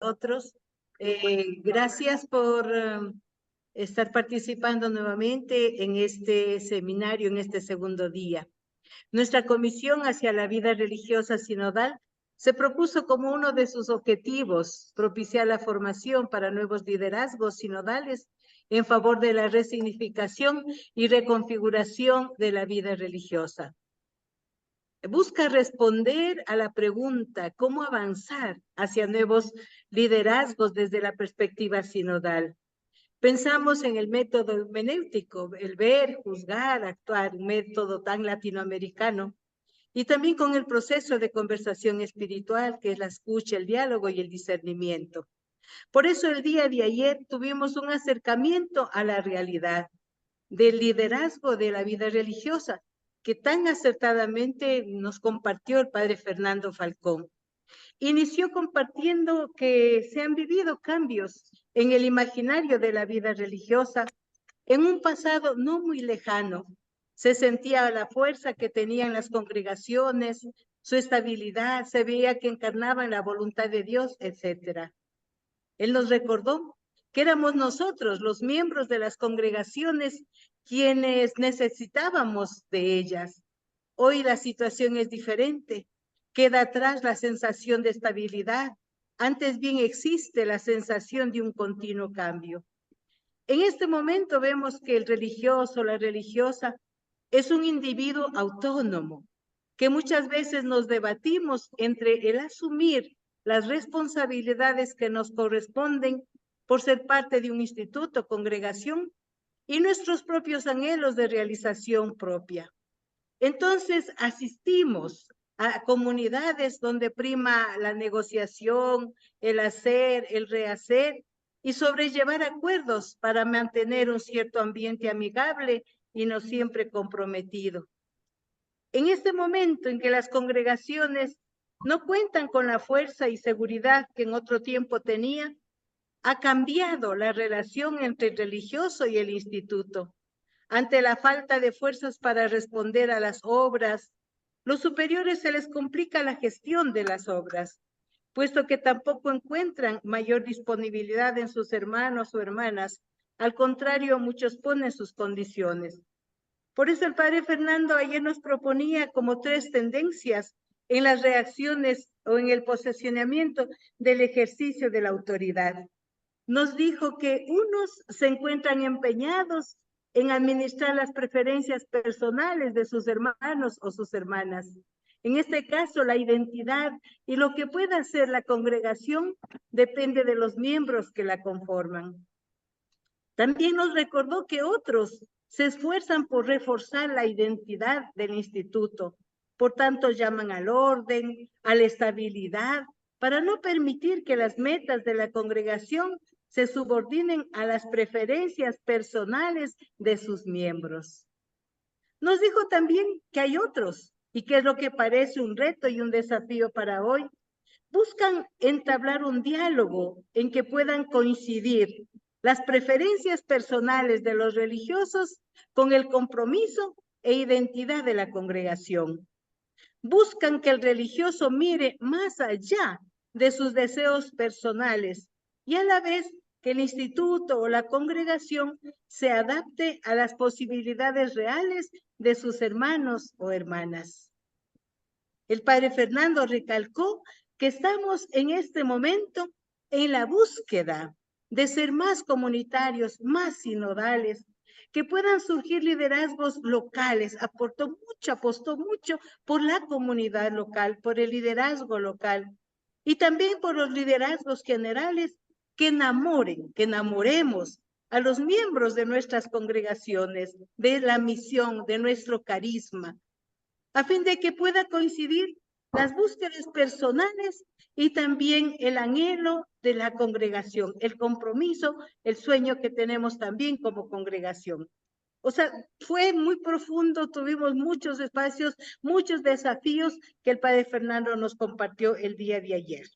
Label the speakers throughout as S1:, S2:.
S1: nosotros. Gracias por estar participando nuevamente en este seminario, en este segundo día. Nuestra Comisión hacia la Vida Religiosa Sinodal se propuso como uno de sus objetivos propiciar la formación para nuevos liderazgos sinodales en favor de la resignificación y reconfiguración de la vida religiosa. Busca responder a la pregunta ¿cómo avanzar hacia nuevos liderazgos desde la perspectiva sinodal? Pensamos en el método hermenéutico, el ver, juzgar, actuar, un método tan latinoamericano, y también con el proceso de conversación espiritual, que es la escucha, el diálogo y el discernimiento. Por eso el día de ayer tuvimos un acercamiento a la realidad del liderazgo de la vida religiosa, que tan acertadamente nos compartió el padre Fernando Falcón. Inició compartiendo que se han vivido cambios en el imaginario de la vida religiosa en un pasado no muy lejano. Se sentía la fuerza que tenían las congregaciones, su estabilidad, se veía que encarnaban la voluntad de Dios, etc. Él nos recordó que éramos nosotros, los miembros de las congregaciones, quienes necesitábamos de ellas. Hoy la situación es diferente. Queda atrás la sensación de estabilidad. Antes bien existe la sensación de un continuo cambio. En este momento vemos que el religioso, la religiosa, es un individuo autónomo, que muchas veces nos debatimos entre el asumir las responsabilidades que nos corresponden por ser parte de un instituto, congregación, y nuestros propios anhelos de realización propia. Entonces asistimos a comunidades donde prima la negociación, el hacer, el rehacer y sobrellevar acuerdos para mantener un cierto ambiente amigable y no siempre comprometido. En este momento en que las congregaciones no cuentan con la fuerza y seguridad que en otro tiempo tenían, ha cambiado la relación entre el religioso y el instituto. Ante la falta de fuerzas para responder a las obras, los superiores se les complica la gestión de las obras, puesto que tampoco encuentran mayor disponibilidad en sus hermanos o hermanas. Al contrario, muchos ponen sus condiciones. Por eso el padre Fernando ayer nos proponía como 3 tendencias en las reacciones o en el posesionamiento del ejercicio de la autoridad. Nos dijo que unos se encuentran empeñados en administrar las preferencias personales de sus hermanos o sus hermanas. En este caso, la identidad y lo que pueda hacer la congregación depende de los miembros que la conforman. También nos recordó que otros se esfuerzan por reforzar la identidad del instituto. Por tanto, llaman al orden, a la estabilidad, para no permitir que las metas de la congregación se subordinen a las preferencias personales de sus miembros. Nos dijo también que hay otros, y que es lo que parece un reto y un desafío para hoy, buscan entablar un diálogo en que puedan coincidir las preferencias personales de los religiosos con el compromiso e identidad de la congregación. Buscan que el religioso mire más allá de sus deseos personales y a la vez que el instituto o la congregación se adapte a las posibilidades reales de sus hermanos o hermanas. El padre Fernando recalcó que estamos en este momento en la búsqueda de ser más comunitarios, más sinodales, que puedan surgir liderazgos locales. Apostó mucho por la comunidad local, por el liderazgo local y también por los liderazgos generales que enamoremos a los miembros de nuestras congregaciones, de la misión, de nuestro carisma, a fin de que pueda coincidir las búsquedas personales y también el anhelo de la congregación, el compromiso, el sueño que tenemos también como congregación. O sea, fue muy profundo, tuvimos muchos espacios, muchos desafíos que el padre Fernando nos compartió el día de ayer.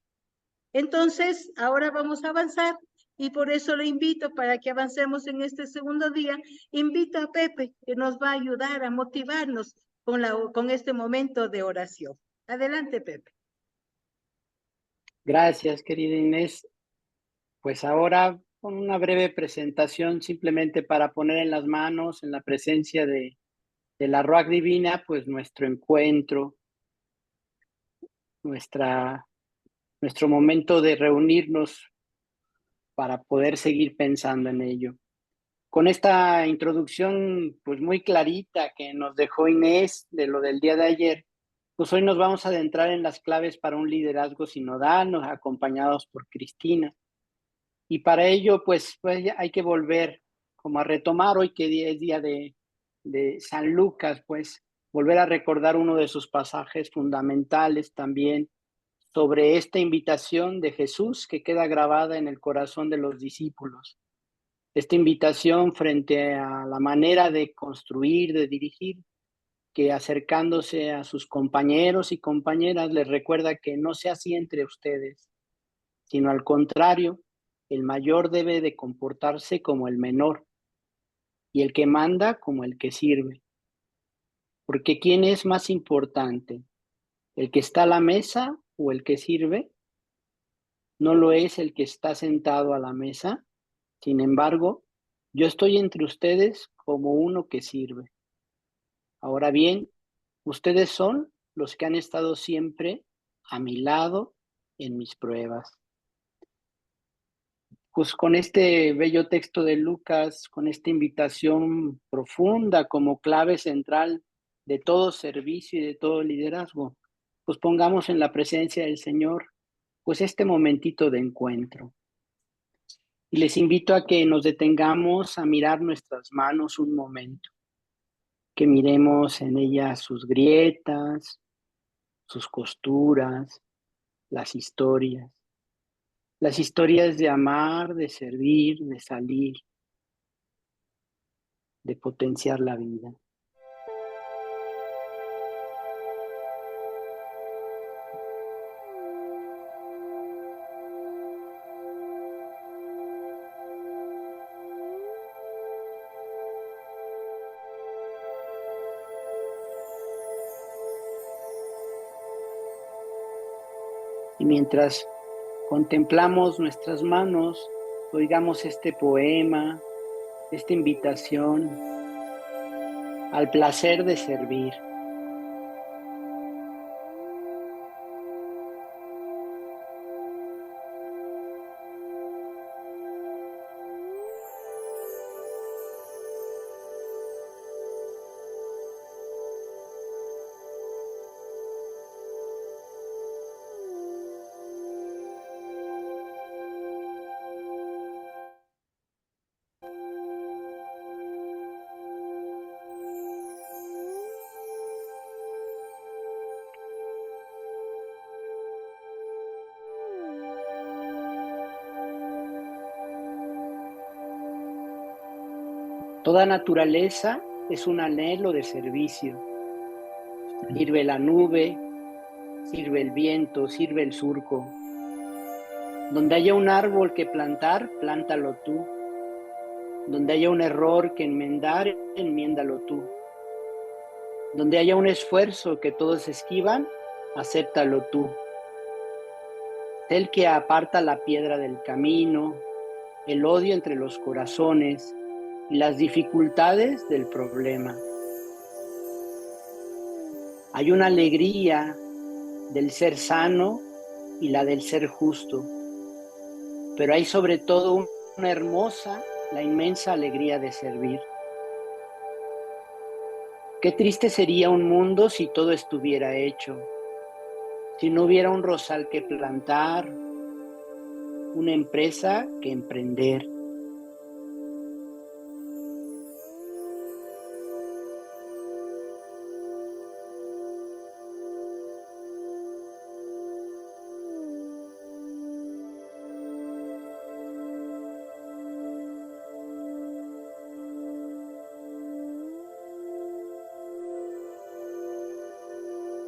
S1: Entonces, ahora vamos a avanzar y por eso le invito para que avancemos en este segundo día. Invito a Pepe, que nos va a ayudar a motivarnos con este momento de oración. Adelante, Pepe.
S2: Gracias, querida Inés. Pues ahora con una breve presentación simplemente para poner en las manos, en la presencia de la Ruach Divina, pues nuestro encuentro, nuestra, nuestro momento de reunirnos para poder seguir pensando en ello. Con esta introducción pues muy clarita que nos dejó Inés de lo del día de ayer, pues hoy nos vamos a adentrar en las claves para un liderazgo sinodal, acompañados por Cristina. Y para ello, pues hay que volver como a retomar hoy que es día de San Lucas, pues volver a recordar uno de sus pasajes fundamentales también sobre esta invitación de Jesús que queda grabada en el corazón de los discípulos. Esta invitación frente a la manera de construir, de dirigir, que acercándose a sus compañeros y compañeras les recuerda que no sea así entre ustedes, sino al contrario, el mayor debe de comportarse como el menor y el que manda como el que sirve. Porque ¿quién es más importante? ¿El que está a la mesa o el que sirve? ¿No lo es el que está sentado a la mesa? Sin embargo, yo estoy entre ustedes como uno que sirve. Ahora bien, ustedes son los que han estado siempre a mi lado en mis pruebas. Pues con este bello texto de Lucas, con esta invitación profunda como clave central de todo servicio y de todo liderazgo, pues pongamos en la presencia del Señor, pues este momentito de encuentro. Y les invito a que nos detengamos a mirar nuestras manos un momento, que miremos en ellas sus grietas, sus costuras, las historias de amar, de servir, de salir, de potenciar la vida. Y mientras contemplamos nuestras manos, oigamos este poema, esta invitación al placer de servir. Toda naturaleza es un anhelo de servicio. Sirve la nube, sirve el viento, sirve el surco. Donde haya un árbol que plantar, plántalo tú. Donde haya un error que enmendar, enmiéndalo tú. Donde haya un esfuerzo que todos esquivan, acéptalo tú. El que aparta la piedra del camino, el odio entre los corazones y las dificultades del problema. Hay una alegría del ser sano y la del ser justo, pero hay sobre todo una hermosa, la inmensa alegría de servir. Qué triste sería un mundo si todo estuviera hecho, si no hubiera un rosal que plantar, una empresa que emprender.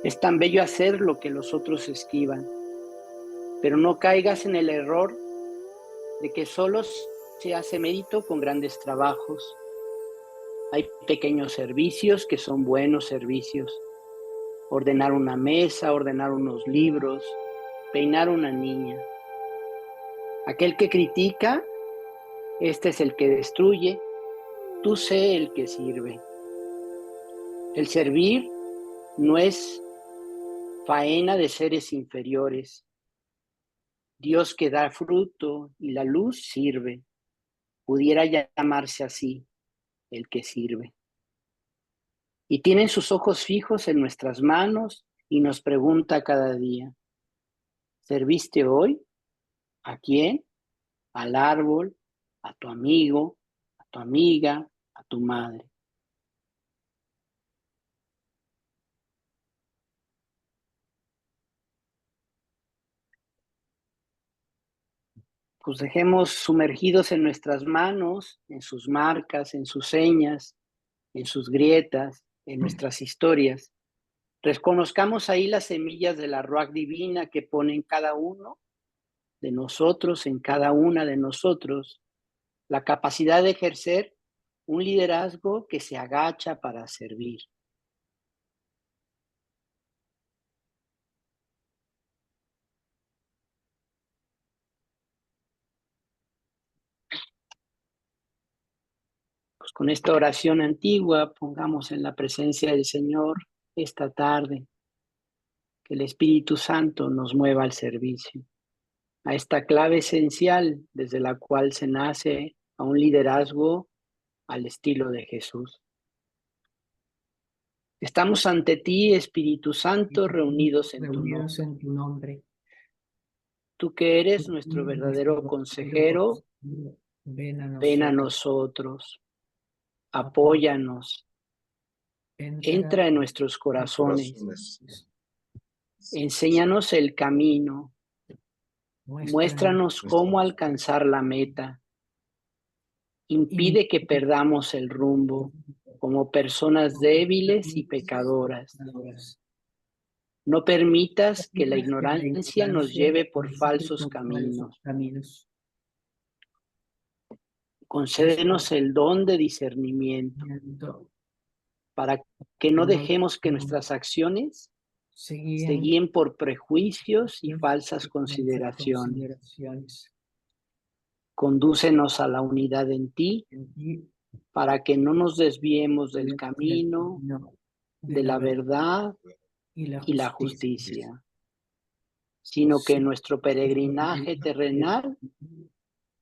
S2: Es tan bello hacer lo que los otros esquivan, pero no caigas en el error de que solo se hace mérito con grandes trabajos. Hay pequeños servicios que son buenos servicios. Ordenar una mesa, ordenar unos libros, peinar una niña. Aquel que critica, este es el que destruye, tú sé el que sirve. El servir no es faena de seres inferiores. Dios que da fruto y la luz sirve. Pudiera llamarse así, el que sirve. Y tiene sus ojos fijos en nuestras manos y nos pregunta cada día, ¿serviste hoy? ¿A quién? Al árbol, a tu amigo, a tu amiga, a tu madre. Pues dejemos sumergidos en nuestras manos, en sus marcas, en sus señas, en sus grietas, en nuestras historias. Reconozcamos ahí las semillas de la Ruach divina que pone en cada uno de nosotros, en cada una de nosotros, la capacidad de ejercer un liderazgo que se agacha para servir. Pues con esta oración antigua pongamos en la presencia del Señor esta tarde, que el Espíritu Santo nos mueva al servicio, a esta clave esencial desde la cual se nace a un liderazgo al estilo de Jesús. Estamos ante ti, Espíritu Santo, reunidos en tu nombre. Tú que eres nuestro verdadero consejero, ven a nosotros, apóyanos, entra en nuestros corazones, enséñanos el camino, muéstranos cómo alcanzar la meta, impide que perdamos el rumbo como personas débiles y pecadoras. No permitas que la ignorancia nos lleve por falsos caminos. Concédenos el don de discernimiento para que no dejemos que nuestras acciones se guíen por prejuicios y falsas consideraciones. Condúcenos a la unidad en ti para que no nos desviemos del camino de la verdad y la justicia, sino que en nuestro peregrinaje terrenal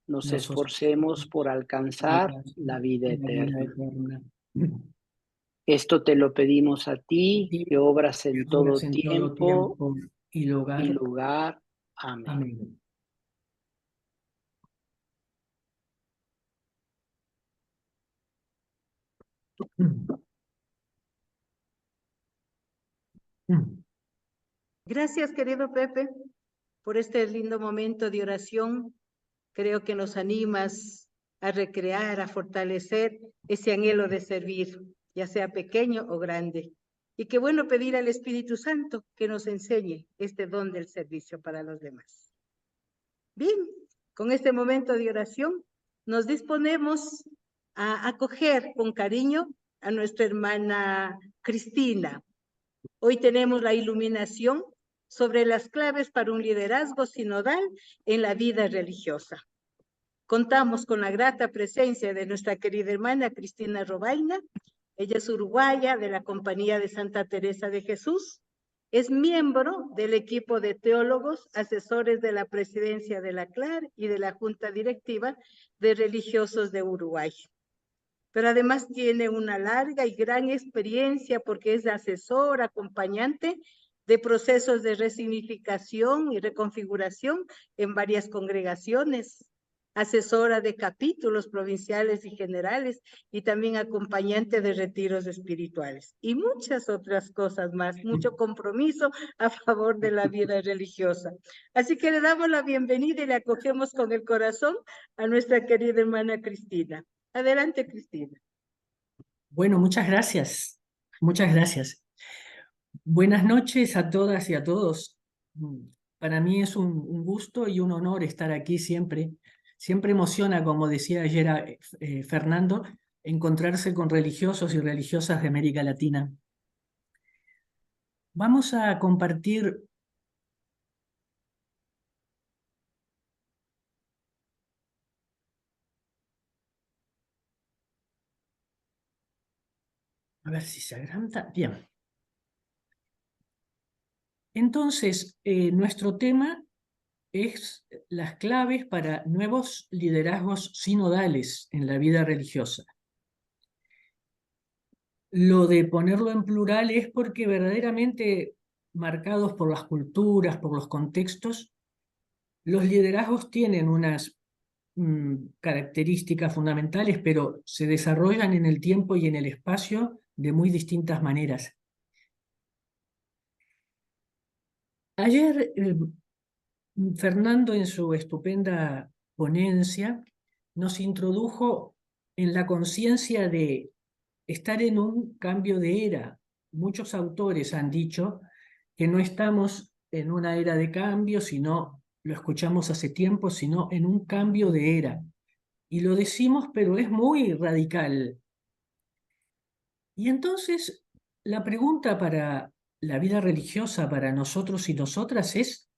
S2: nos esforcemos por alcanzar la vida eterna. Esto te lo pedimos a ti, que obras en todo tiempo y lugar. Amén.
S1: Gracias, querido Pepe, por este lindo momento de oración. Creo que nos animas a recrear, a fortalecer ese anhelo de servir, ya sea pequeño o grande. Y qué bueno pedir al Espíritu Santo que nos enseñe este don del servicio para los demás. Bien, con este momento de oración nos disponemos a acoger con cariño a nuestra hermana Cristina. Hoy tenemos la iluminación sobre las claves para un liderazgo sinodal en la vida religiosa. Contamos con la grata presencia de nuestra querida hermana Cristina Robaina. Ella es uruguaya de la Compañía de Santa Teresa de Jesús. Es miembro del equipo de teólogos, asesores de la presidencia de la CLAR y de la Junta Directiva de Religiosos de Uruguay. Pero además tiene una larga y gran experiencia porque es asesor, acompañante de procesos de resignificación y reconfiguración en varias congregaciones, asesora de capítulos provinciales y generales y también acompañante de retiros espirituales y muchas otras cosas más, mucho compromiso a favor de la vida religiosa. Así que le damos la bienvenida y le acogemos con el corazón a nuestra querida hermana Cristina. Adelante, Cristina.
S3: Bueno, muchas gracias. Muchas gracias. Buenas noches a todas y a todos. Para mí es un gusto y un honor estar aquí siempre. Siempre emociona, como decía ayer Fernando, encontrarse con religiosos y religiosas de América Latina. Vamos a compartir A ver si se agranda. Bien. Entonces, nuestro tema es las claves para nuevos liderazgos sinodales en la vida religiosa. Lo de ponerlo en plural es porque verdaderamente, marcados por las culturas, por los contextos, los liderazgos tienen unas características fundamentales, pero se desarrollan en el tiempo y en el espacio de muy distintas maneras. Ayer, Fernando, en su estupenda ponencia, nos introdujo en la conciencia de estar en un cambio de era. Muchos autores han dicho que no estamos en una era de cambio, sino, lo escuchamos hace tiempo, sino en un cambio de era. Y lo decimos, pero es muy radical. Y entonces, la pregunta para la vida religiosa, para nosotros y nosotras, es: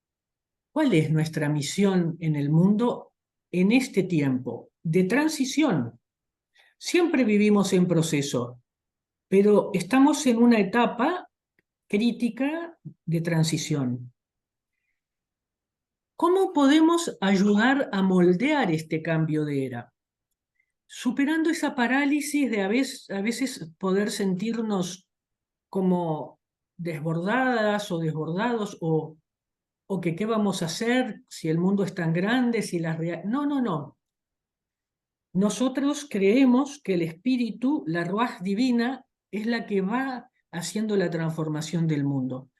S3: ¿cuál es nuestra misión en el mundo en este tiempo de transición? Siempre vivimos en proceso, pero estamos en una etapa crítica de transición. ¿Cómo podemos ayudar a moldear este cambio de era? Superando esa parálisis de a veces poder sentirnos como desbordadas o desbordados, o que qué vamos a hacer si el mundo es tan grande, si las No, no, no. Nosotros creemos que el espíritu, la ruaj divina, es la que va haciendo la transformación del mundo.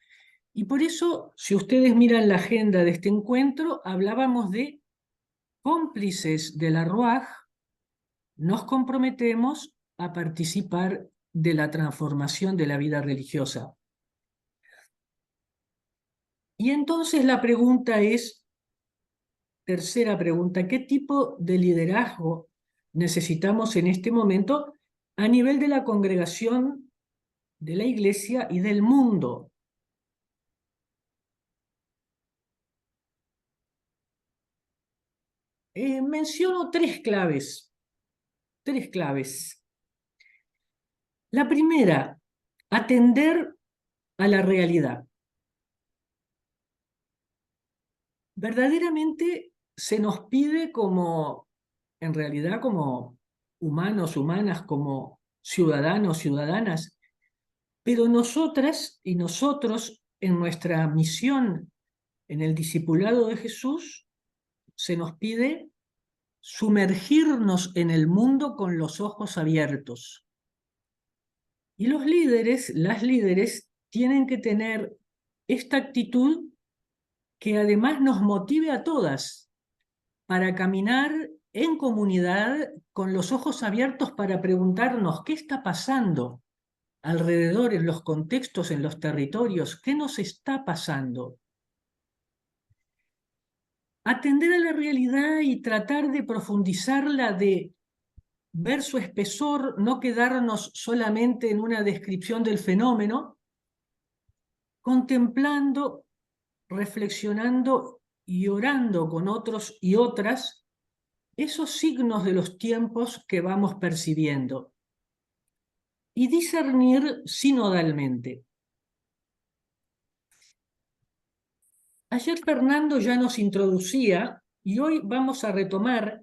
S3: Y por eso, si ustedes miran la agenda de este encuentro, hablábamos de cómplices de la ruaj, nos comprometemos a participar de la transformación de la vida religiosa. Y entonces la pregunta es, tercera pregunta, ¿qué tipo de liderazgo necesitamos en este momento a nivel de la congregación, de la iglesia y del mundo? Menciono tres claves. La primera, atender a la realidad. Verdaderamente se nos pide en realidad como humanos, humanas, como ciudadanos, ciudadanas, pero nosotras y nosotros en nuestra misión en el discipulado de Jesús se nos pide sumergirnos en el mundo con los ojos abiertos. Y los líderes, las líderes, tienen que tener esta actitud que además nos motive a todas para caminar en comunidad con los ojos abiertos para preguntarnos qué está pasando alrededor, en los contextos, en los territorios, qué nos está pasando. Atender a la realidad y tratar de profundizarla, de ver su espesor, no quedarnos solamente en una descripción del fenómeno, contemplando, reflexionando y orando con otros y otras esos signos de los tiempos que vamos percibiendo y discernir sinodalmente. Ayer Fernando ya nos introducía y hoy vamos a retomar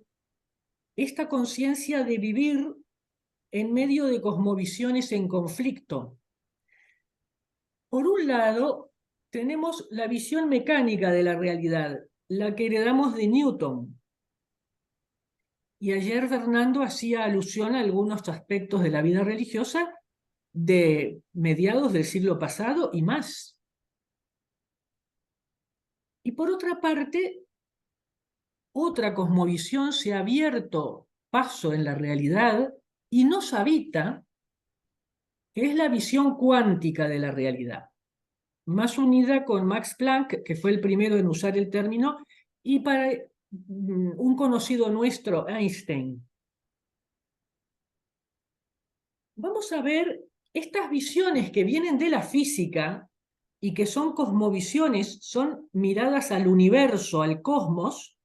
S3: esta conciencia de vivir en medio de cosmovisiones en conflicto. Por un lado, tenemos la visión mecánica de la realidad, la que heredamos de Newton. Y ayer Fernando hacía alusión a algunos aspectos de la vida religiosa de mediados del siglo pasado y más. Y por otra parte, otra cosmovisión se ha abierto paso en la realidad y nos habita, que es la visión cuántica de la realidad, más unida con Max Planck, que fue el primero en usar el término, y para un conocido nuestro, Einstein. Vamos a ver estas visiones que vienen de la física y que son cosmovisiones, son miradas al universo, al cosmos.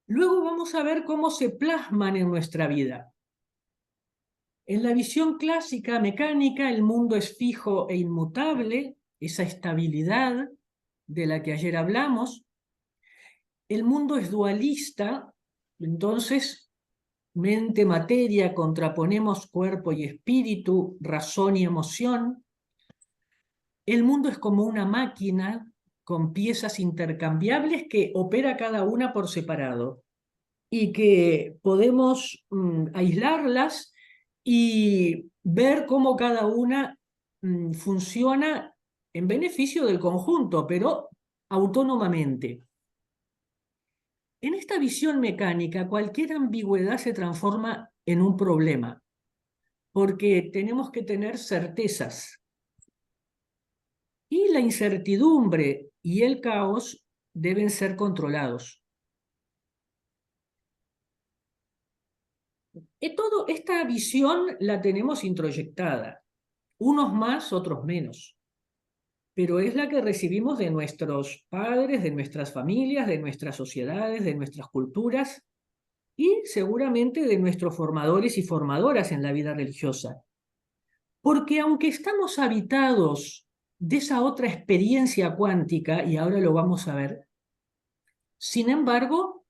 S3: Luego vamos a ver cómo se plasman en nuestra vida. En la visión clásica mecánica, el mundo es fijo e inmutable, esa estabilidad de la que ayer hablamos. El mundo es dualista, entonces mente, materia, contraponemos cuerpo y espíritu, razón y emoción. El mundo es como una máquina con piezas intercambiables que opera cada una por separado y que podemos aislarlas y ver cómo cada una funciona en beneficio del conjunto, pero autónomamente. En esta visión mecánica, cualquier ambigüedad se transforma en un problema, porque tenemos que tener certezas. Y la incertidumbre y el caos deben ser controlados. Esta visión la tenemos introyectada, unos más, otros menos, pero es la que recibimos de nuestros padres, de nuestras familias, de nuestras sociedades, de nuestras culturas y seguramente de nuestros formadores y formadoras en la vida religiosa. Porque aunque estamos habitados de esa otra experiencia cuántica, y ahora lo vamos a ver, sin embargo,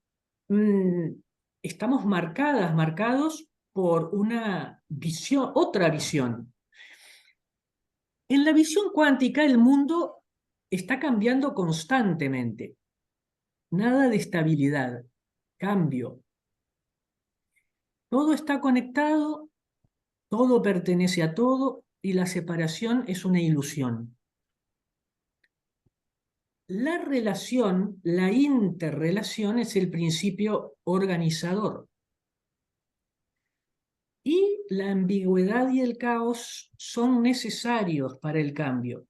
S3: estamos marcados por una visión, otra visión. En la visión cuántica, el mundo está cambiando constantemente. Nada de estabilidad, cambio. Todo está conectado, todo pertenece a todo y la separación es una ilusión. La relación, la interrelación es el principio organizador. Y la ambigüedad y el caos son necesarios para el cambio.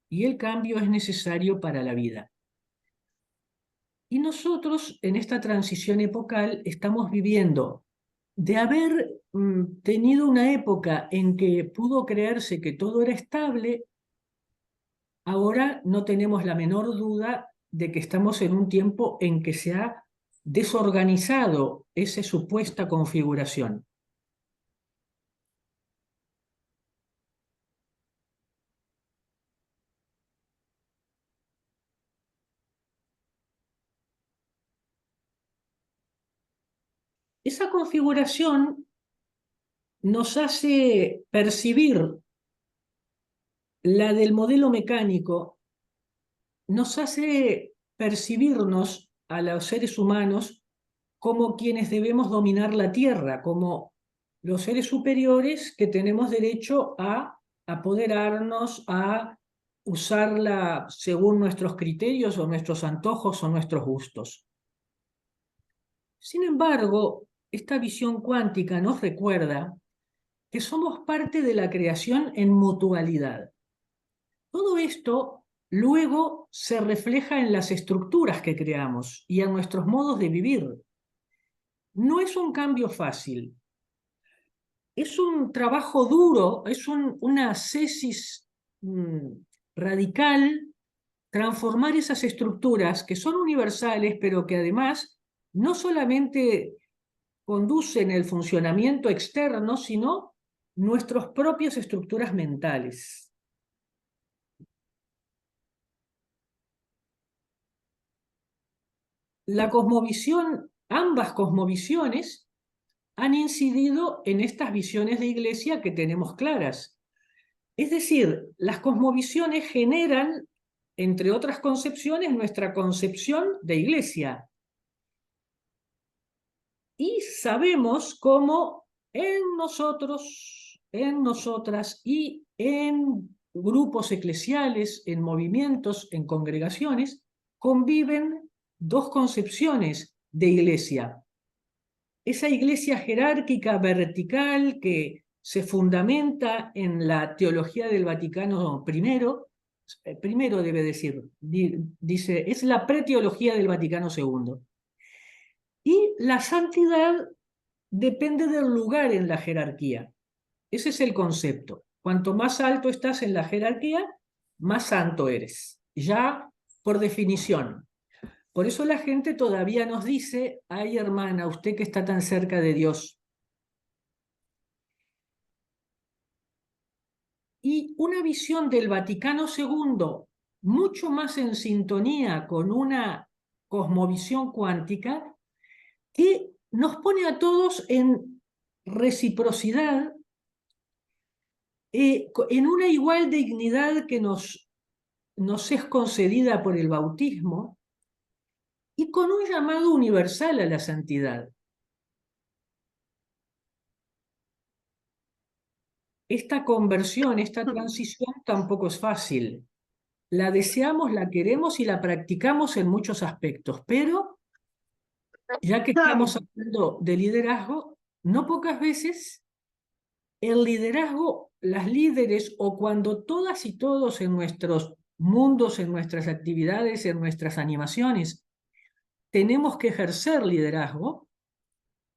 S3: Y el cambio es necesario para la vida. Y nosotros en esta transición epocal estamos viviendo de haber tenido una época en que pudo creerse que todo era estable. Ahora no tenemos la menor duda de que estamos en un tiempo en que se ha desorganizado esa supuesta configuración. Esa configuración nos hace percibir, la del modelo mecánico, nos hace percibirnos a los seres humanos como quienes debemos dominar la Tierra, como los seres superiores que tenemos derecho a apoderarnos, a usarla según nuestros criterios o nuestros antojos o nuestros gustos. Sin embargo, esta visión cuántica nos recuerda que somos parte de la creación en mutualidad. Todo esto luego se refleja en las estructuras que creamos y en nuestros modos de vivir. No es un cambio fácil. Es un trabajo duro, es una ascesis radical, transformar esas estructuras que son universales, pero que además no solamente conducen el funcionamiento externo, sino nuestras propias estructuras mentales. La cosmovisión, ambas cosmovisiones han incidido en estas visiones de iglesia que tenemos claras. Es decir, las cosmovisiones generan, entre otras concepciones, nuestra concepción de iglesia. Y sabemos cómo en nosotros, en nosotras y en grupos eclesiales, en movimientos, en congregaciones, conviven dos concepciones de iglesia. Esa iglesia jerárquica vertical que se fundamenta en la teología del Vaticano primero debe decir, dice, es la preteología del Vaticano II. Y la santidad depende del lugar en la jerarquía. Ese es el concepto. Cuanto más alto estás en la jerarquía, más santo eres, ya por definición. Por eso la gente todavía nos dice, ay hermana, usted que está tan cerca de Dios. y una visión del Vaticano II mucho más en sintonía con una cosmovisión cuántica que nos pone a todos en reciprocidad, en una igual dignidad que nos es concedida por el bautismo y con un llamado universal a la santidad. Esta conversión, esta transición tampoco es fácil. La deseamos, la queremos y la practicamos en muchos aspectos, pero ya que estamos hablando de liderazgo, no pocas veces el liderazgo, las líderes o cuando todas y todos en nuestros mundos, en nuestras actividades, en nuestras animaciones, tenemos que ejercer liderazgo,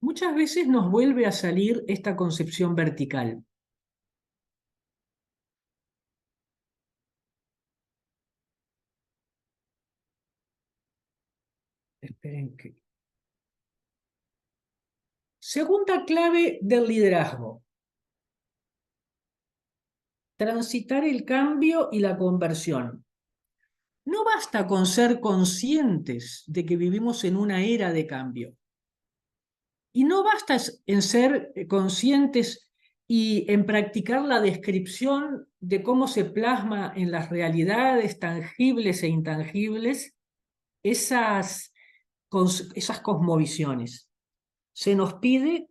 S3: muchas veces nos vuelve a salir esta concepción vertical. Esperen que... Segunda clave del liderazgo. Transitar el cambio y la conversión. No basta con ser conscientes de que vivimos en una era de cambio. Y no basta en ser conscientes y en practicar la descripción de cómo se plasma en las realidades tangibles e intangibles esas cosmovisiones. Se nos pide,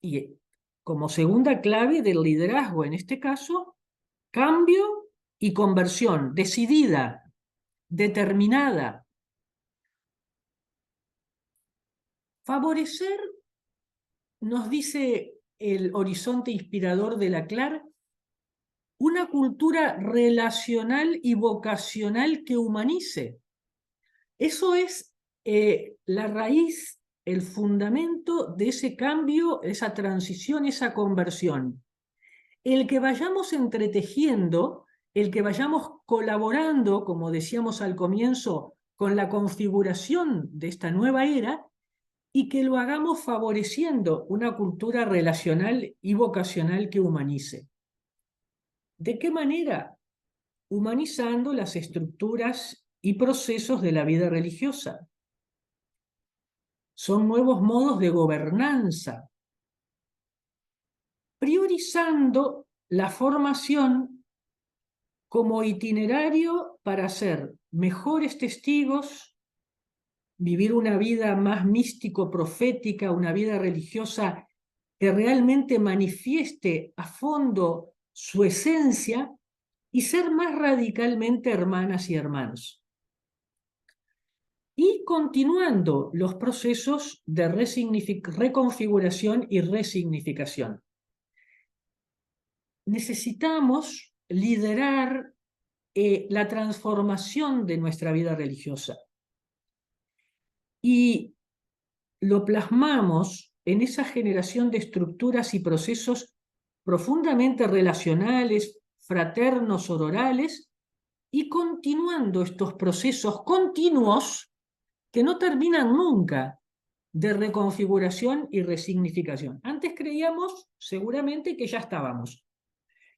S3: y como segunda clave del liderazgo en este caso, cambio y conversión, decidida, determinada. Favorecer, nos dice el horizonte inspirador de Laclar, una cultura relacional y vocacional que humanice. Eso es la raíz, el fundamento de ese cambio, esa transición, esa conversión. El que vayamos entretejiendo, el que vayamos colaborando, como decíamos al comienzo, con la configuración de esta nueva era, y que lo hagamos favoreciendo una cultura relacional y vocacional que humanice. ¿De qué manera? Humanizando las estructuras y procesos de la vida religiosa. Son nuevos modos de gobernanza, priorizando la formación como itinerario para ser mejores testigos, vivir una vida más místico-profética, una vida religiosa que realmente manifieste a fondo su esencia y ser más radicalmente hermanas y hermanos. Y continuando los procesos de reconfiguración y resignificación. Necesitamos liderar la transformación de nuestra vida religiosa. Y lo plasmamos en esa generación de estructuras y procesos profundamente relacionales, fraternos, sororales, y continuando estos procesos continuos que no terminan nunca de reconfiguración y resignificación. Antes creíamos seguramente que ya estábamos.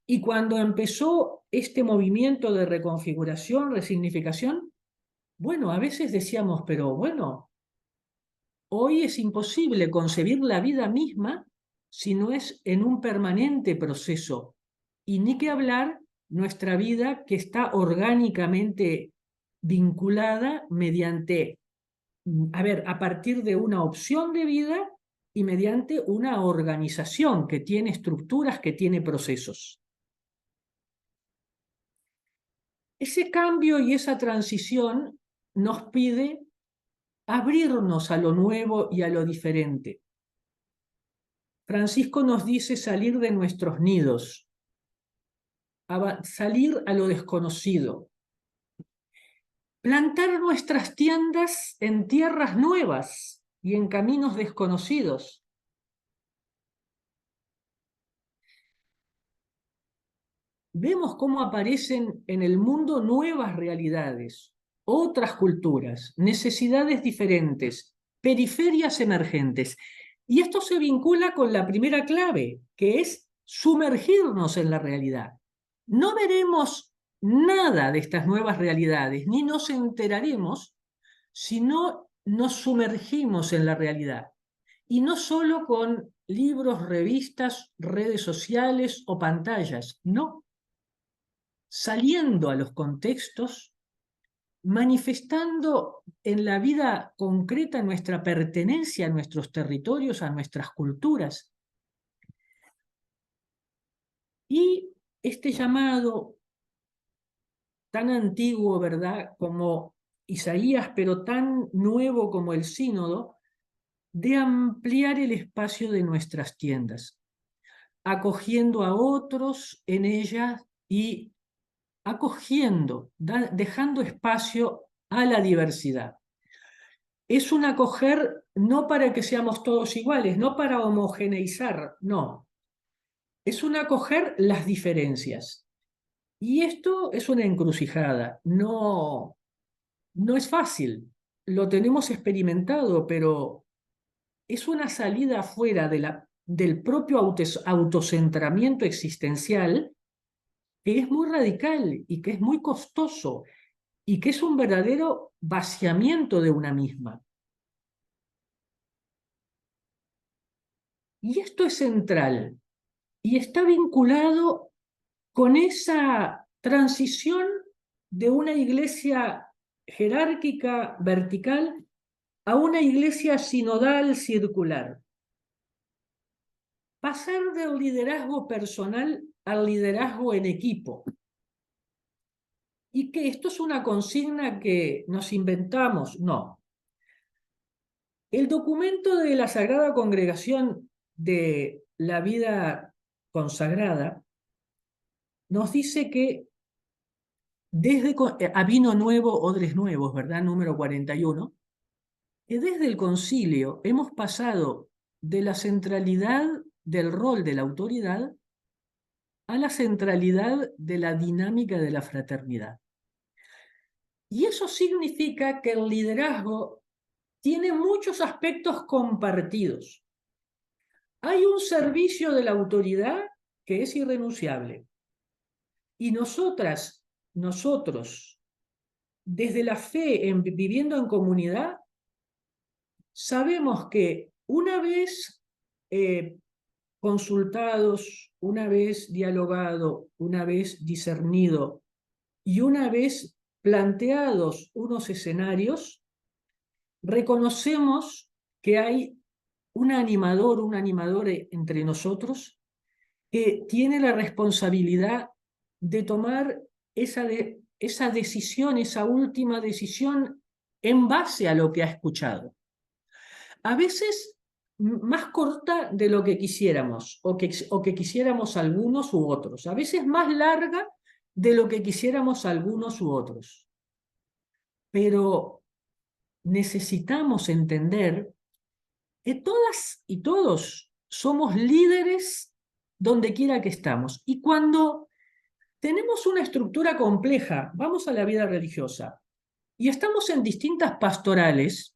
S3: Y cuando empezó este movimiento de reconfiguración, resignificación, bueno, a veces decíamos, pero bueno, hoy es imposible concebir la vida misma si no es en un permanente proceso. Y ni que hablar nuestra vida que está orgánicamente vinculada mediante, a partir de una opción de vida y mediante una organización que tiene estructuras, que tiene procesos. Ese cambio y esa transición nos pide abrirnos a lo nuevo y a lo diferente. Francisco nos dice salir de nuestros nidos, salir a lo desconocido, plantar nuestras tiendas en tierras nuevas y en caminos desconocidos. Vemos cómo aparecen en el mundo nuevas realidades, otras culturas, necesidades diferentes, periferias emergentes. Y esto se vincula con la primera clave, que es sumergirnos en la realidad. no veremos nada de estas nuevas realidades, ni nos enteraremos si no nos sumergimos en la realidad. Y no solo con libros, revistas, redes sociales o pantallas, no. Saliendo a los contextos, manifestando en la vida concreta nuestra pertenencia a nuestros territorios, a nuestras culturas. Y este llamado tan antiguo, ¿verdad?, como Isaías, pero tan nuevo como el sínodo, de ampliar el espacio de nuestras tiendas, acogiendo a otros en ellas y acogiendo, dejando espacio a la diversidad. Es un acoger no para que seamos todos iguales, no para homogeneizar, no. Es un acoger las diferencias. Y esto es una encrucijada, no es fácil, lo tenemos experimentado, pero es una salida fuera del propio autocentramiento existencial que es muy radical y que es muy costoso y que es un verdadero vaciamiento de una misma. Y esto es central y está vinculado con esa transición de una iglesia jerárquica vertical a una iglesia sinodal circular. Pasar del liderazgo personal al liderazgo en equipo. Y que esto es una consigna que nos inventamos, no. El documento de la Sagrada Congregación de la Vida Consagrada nos dice que desde a vino nuevo, odres nuevos, ¿verdad? Número 41, que desde el concilio hemos pasado de la centralidad del rol de la autoridad a la centralidad de la dinámica de la fraternidad. Y eso significa que el liderazgo tiene muchos aspectos compartidos. Hay un servicio de la autoridad que es irrenunciable. Y nosotros, desde la fe en viviendo en comunidad, sabemos que una vez consultados, una vez dialogado, una vez discernido y una vez planteados unos escenarios, reconocemos que hay un animador entre nosotros que tiene la responsabilidad de tomar esa decisión, esa última decisión en base a lo que ha escuchado. A veces más corta de lo que quisiéramos, o que quisiéramos algunos u otros. A veces más larga de lo que quisiéramos algunos u otros. Pero necesitamos entender que todas y todos somos líderes donde quiera que estamos. Y cuando tenemos una estructura compleja, vamos a la vida religiosa, y estamos en distintas pastorales,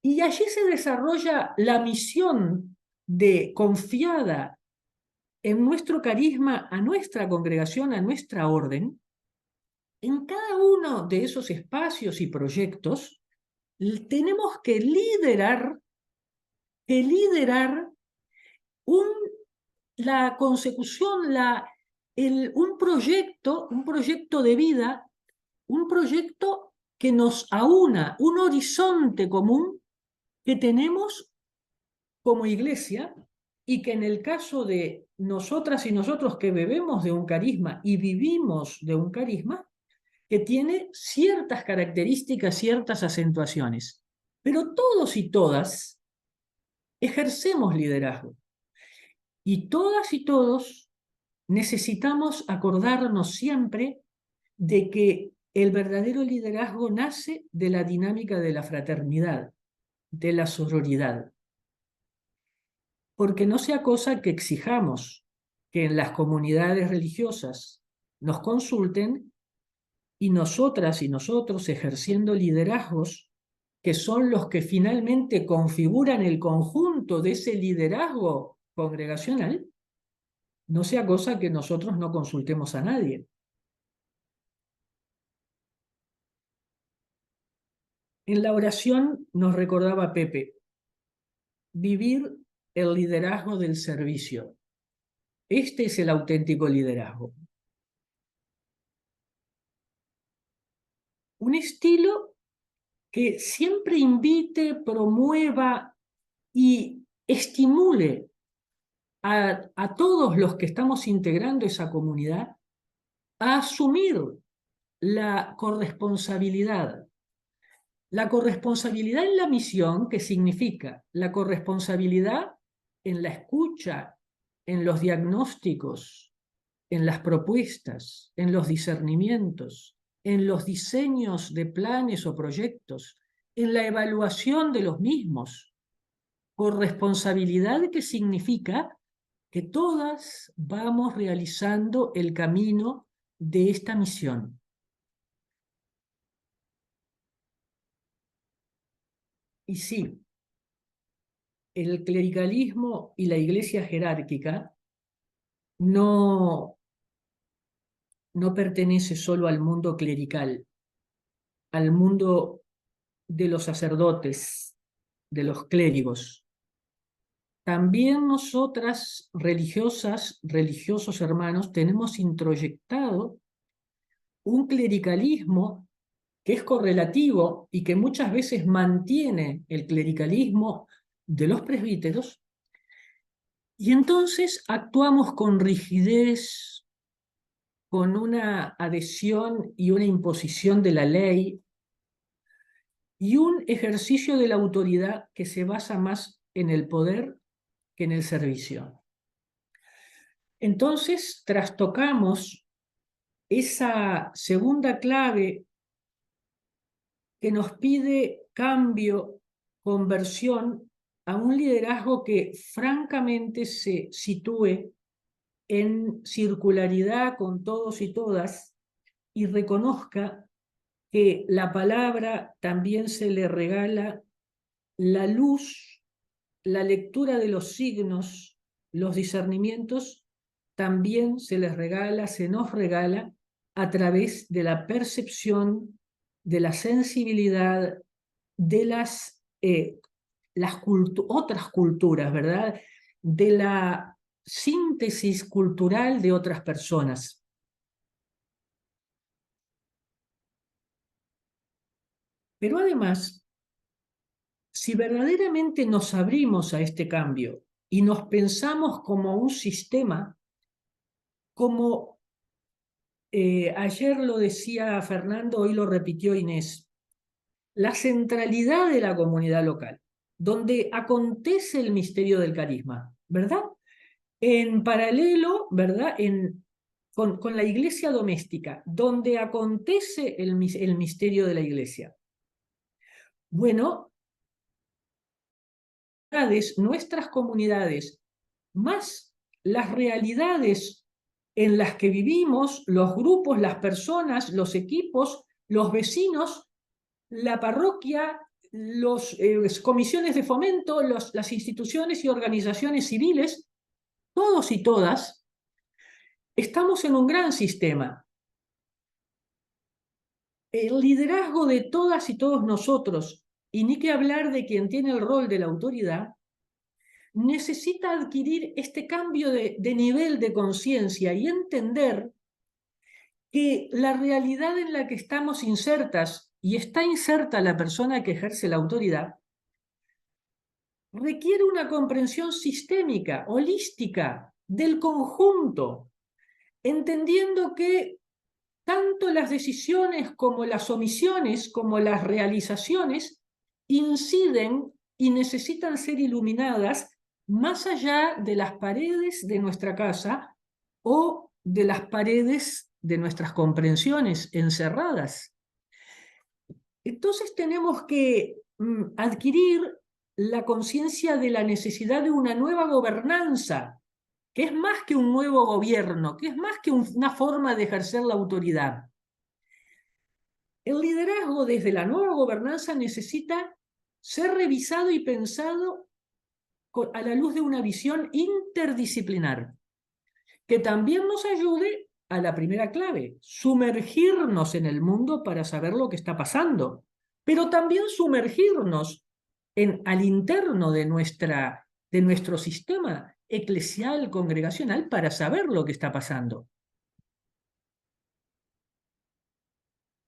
S3: y allí se desarrolla la misión de confiada en nuestro carisma, a nuestra congregación, a nuestra orden. En cada uno de esos espacios y proyectos tenemos que liderar la consecución, un proyecto de vida, un proyecto que nos aúna, un horizonte común que tenemos como iglesia y que en el caso de nosotras y nosotros que bebemos de un carisma y vivimos de un carisma, que tiene ciertas características, ciertas acentuaciones. Pero todos y todas ejercemos liderazgo. Y todas y todos necesitamos acordarnos siempre de que el verdadero liderazgo nace de la dinámica de la fraternidad, de la sororidad. Porque no sea cosa que exijamos que en las comunidades religiosas nos consulten y nosotras y nosotros ejerciendo liderazgos que son los que finalmente configuran el conjunto de ese liderazgo congregacional, no sea cosa que nosotros no consultemos a nadie. En la oración nos recordaba Pepe, vivir el liderazgo del servicio. Este es el auténtico liderazgo. Un estilo que siempre invite, promueva y estimule a todos los que estamos integrando esa comunidad a asumir la corresponsabilidad. La corresponsabilidad en la misión, que significa la corresponsabilidad en la escucha, en los diagnósticos, en las propuestas, en los discernimientos, en los diseños de planes o proyectos, en la evaluación de los mismos. Corresponsabilidad que significa que todas vamos realizando el camino de esta misión. Y sí, el clericalismo y la iglesia jerárquica no pertenece solo al mundo clerical, al mundo de los sacerdotes, de los clérigos. También nosotras, religiosas, religiosos hermanos, tenemos introyectado un clericalismo que es correlativo y que muchas veces mantiene el clericalismo de los presbíteros, y entonces actuamos con rigidez, con una adhesión y una imposición de la ley, y un ejercicio de la autoridad que se basa más en el poder que en el servicio. Entonces trastocamos esa segunda clave que nos pide cambio, conversión a un liderazgo que francamente se sitúe en circularidad con todos y todas y reconozca que la palabra también se le regala, la luz, la lectura de los signos, los discernimientos, también se les regala, se nos regala a través de la percepción, de la sensibilidad, de las otras culturas, ¿verdad? De la síntesis cultural de otras personas. Pero además, si verdaderamente nos abrimos a este cambio y nos pensamos como un sistema, como ayer lo decía Fernando, hoy lo repitió Inés, la centralidad de la comunidad local, donde acontece el misterio del carisma, ¿verdad? En paralelo, ¿verdad? Con la iglesia doméstica, donde acontece el misterio de la iglesia. Bueno, nuestras comunidades, más las realidades en las que vivimos, los grupos, las personas, los equipos, los vecinos, la parroquia, las comisiones de fomento, las instituciones y organizaciones civiles, todos y todas, estamos en un gran sistema. El liderazgo de todas y todos nosotros, y ni que hablar de quien tiene el rol de la autoridad, necesita adquirir este cambio de nivel de conciencia y entender que la realidad en la que estamos insertas, y está inserta la persona que ejerce la autoridad, requiere una comprensión sistémica, holística, del conjunto, entendiendo que tanto las decisiones como las omisiones, como las realizaciones, inciden y necesitan ser iluminadas más allá de las paredes de nuestra casa o de las paredes de nuestras comprensiones encerradas. Entonces tenemos que adquirir la conciencia de la necesidad de una nueva gobernanza, que es más que un nuevo gobierno, que es más que una forma de ejercer la autoridad. El liderazgo desde la nueva gobernanza necesita ser revisado y pensado a la luz de una visión interdisciplinar, que también nos ayude a la primera clave, sumergirnos en el mundo para saber lo que está pasando, pero también sumergirnos al interno de nuestro sistema eclesial, congregacional, para saber lo que está pasando.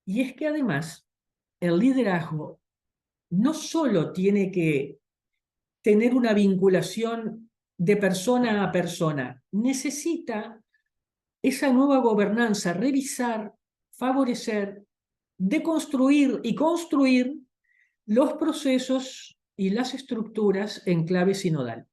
S3: Y es que además, el liderazgo no solo tiene que tener una vinculación de persona a persona, necesita esa nueva gobernanza revisar, favorecer, deconstruir y construir los procesos y las estructuras en clave sinodal.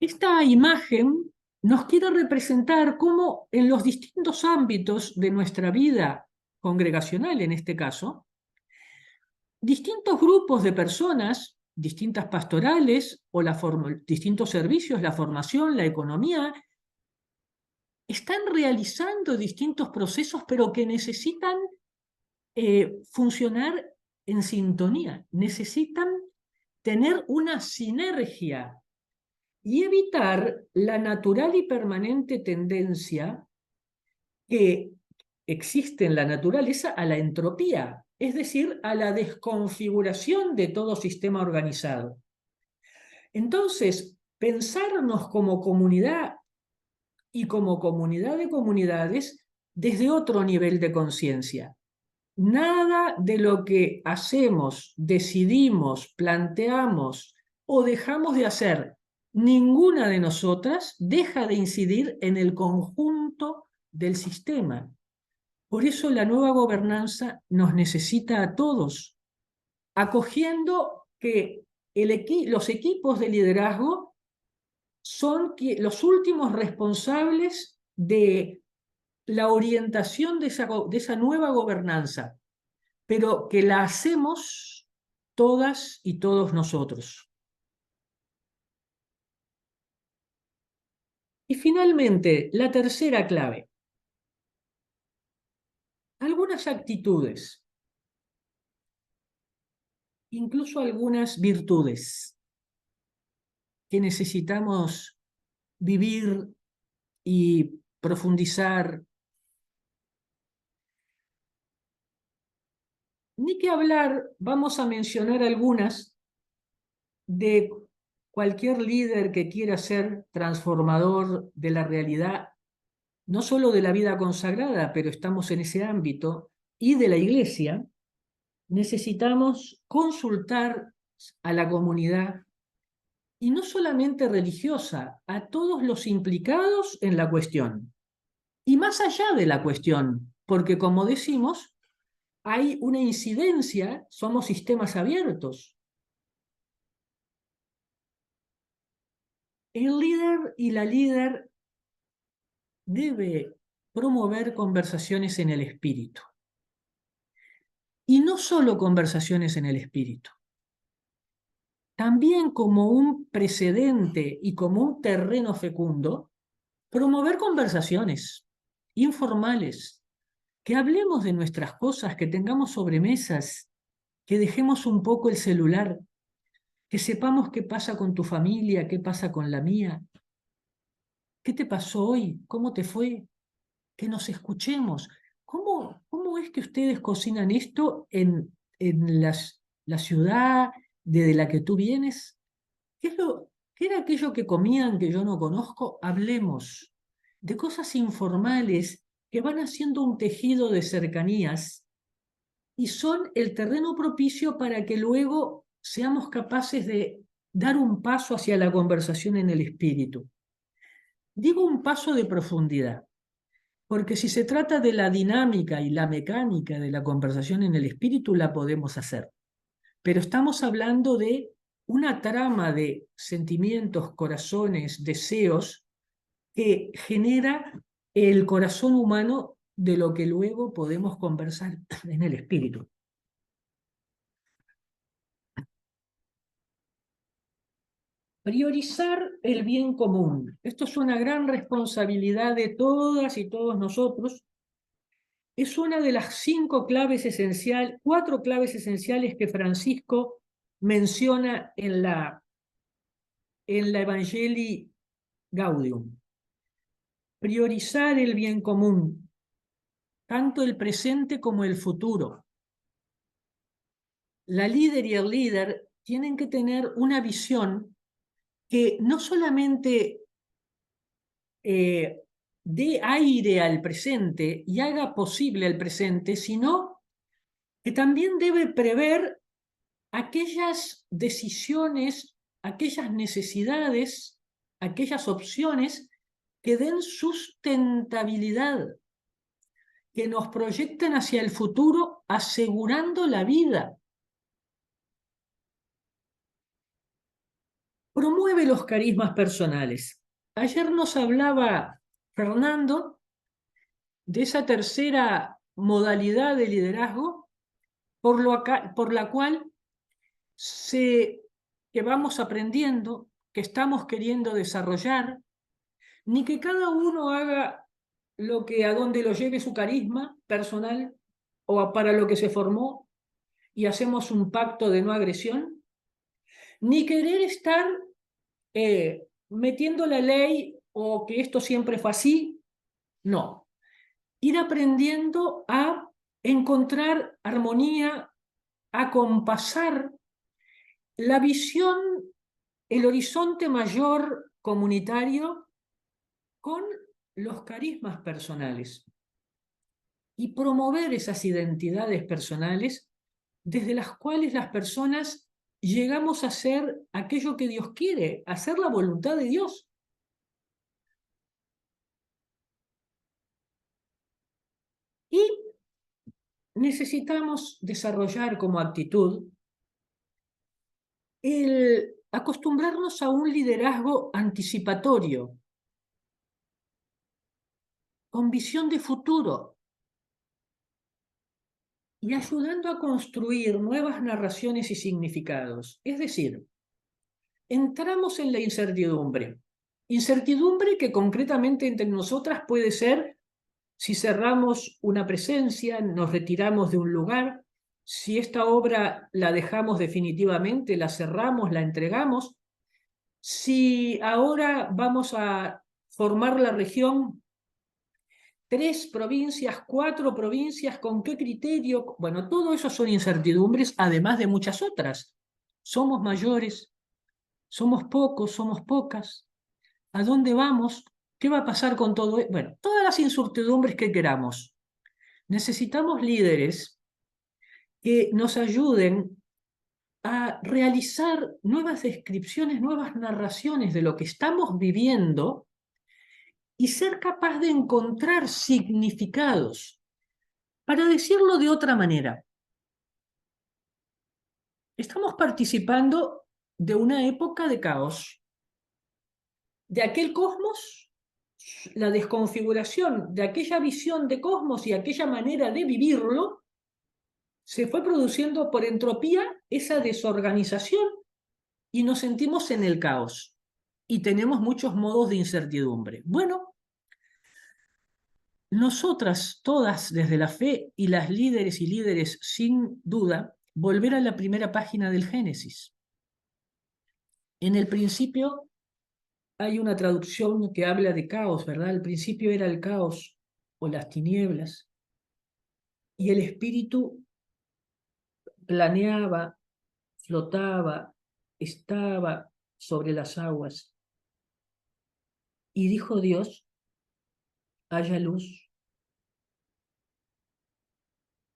S3: Esta imagen nos quiere representar cómo en los distintos ámbitos de nuestra vida congregacional, en este caso, distintos grupos de personas, distintas pastorales o distintos servicios, la formación, la economía, están realizando distintos procesos, pero que necesitan funcionar en sintonía, necesitan tener una sinergia y evitar la natural y permanente tendencia que existe en la naturaleza a la entropía, es decir, a la desconfiguración de todo sistema organizado. Entonces, pensarnos como comunidad y como comunidad de comunidades desde otro nivel de conciencia. Nada de lo que hacemos, decidimos, planteamos o dejamos de hacer, ninguna de nosotras deja de incidir en el conjunto del sistema. Por eso la nueva gobernanza nos necesita a todos, acogiendo que los equipos de liderazgo son los últimos responsables de la orientación de esa nueva gobernanza, pero que la hacemos todas y todos nosotros. Y finalmente, la tercera clave. Algunas actitudes, incluso algunas virtudes que necesitamos vivir y profundizar. Ni que hablar, vamos a mencionar algunas de cualquier líder que quiera ser transformador de la realidad, no solo de la vida consagrada, pero estamos en ese ámbito, y de la iglesia. Necesitamos consultar a la comunidad, y no solamente religiosa, a todos los implicados en la cuestión. Y más allá de la cuestión, porque como decimos, hay una incidencia, somos sistemas abiertos. El líder y la líder debe promover conversaciones en el espíritu. Y no solo conversaciones en el espíritu. También como un precedente y como un terreno fecundo, promover conversaciones informales, que hablemos de nuestras cosas, que tengamos sobremesas, que dejemos un poco el celular, que sepamos qué pasa con tu familia, qué pasa con la mía, qué te pasó hoy, cómo te fue, que nos escuchemos. ¿Cómo es que ustedes cocinan esto en la ciudad de la que tú vienes? ¿Qué era aquello que comían que yo no conozco? Hablemos de cosas informales que van haciendo un tejido de cercanías y son el terreno propicio para que luego seamos capaces de dar un paso hacia la conversación en el espíritu. Digo un paso de profundidad, porque si se trata de la dinámica y la mecánica de la conversación en el espíritu, la podemos hacer. Pero estamos hablando de una trama de sentimientos, corazones, deseos, que genera el corazón humano de lo que luego podemos conversar en el espíritu. Priorizar el bien común. Esto es una gran responsabilidad de todas y todos nosotros. Es una de las 4 claves esenciales que Francisco menciona en la Evangelii Gaudium. priorizar el bien común, tanto el presente como el futuro. La líder y el líder tienen que tener una visión que no solamente dé aire al presente y haga posible el presente, sino que también debe prever aquellas decisiones, aquellas necesidades, aquellas opciones que den sustentabilidad, que nos proyecten hacia el futuro asegurando la vida. Promueve los carismas personales. Ayer nos hablaba Fernando de esa tercera modalidad de liderazgo por la cual que vamos aprendiendo, que estamos queriendo desarrollar, ni que cada uno haga lo que a donde lo lleve su carisma personal o para lo que se formó y hacemos un pacto de no agresión, ni querer estar metiendo la ley o que esto siempre fue así, no. Ir aprendiendo a encontrar armonía, a compasar la visión, el horizonte mayor comunitario con los carismas personales y promover esas identidades personales desde las cuales las personas llegamos a ser aquello que Dios quiere, hacer la voluntad de Dios. Y necesitamos desarrollar como actitud el acostumbrarnos a un liderazgo anticipatorio, con visión de futuro y ayudando a construir nuevas narraciones y significados. Es decir, entramos en la incertidumbre. Incertidumbre que concretamente entre nosotras puede ser si cerramos una presencia, nos retiramos de un lugar, si esta obra la dejamos definitivamente, la cerramos, la entregamos, si ahora vamos a formar la región, 3 provincias, 4 provincias, ¿con qué criterio? Bueno, todo eso son incertidumbres, además de muchas otras. Somos mayores, somos pocos, somos pocas. ¿A dónde vamos? ¿Qué va a pasar con todo esto? Bueno, todas las incertidumbres que queramos. Necesitamos líderes que nos ayuden a realizar nuevas descripciones, nuevas narraciones de lo que estamos viviendo y ser capaz de encontrar significados. Para decirlo de otra manera, estamos participando de una época de caos, de aquel cosmos, la desconfiguración de aquella visión de cosmos y aquella manera de vivirlo, se fue produciendo por entropía esa desorganización y nos sentimos en el caos y tenemos muchos modos de incertidumbre. Bueno, nosotras todas desde la fe y las líderes y líderes sin duda, volver a la primera página del Génesis. En el principio hay una traducción que habla de caos, ¿verdad? Al principio era el caos o las tinieblas y el espíritu planeaba, flotaba, estaba sobre las aguas. Y dijo Dios, haya luz.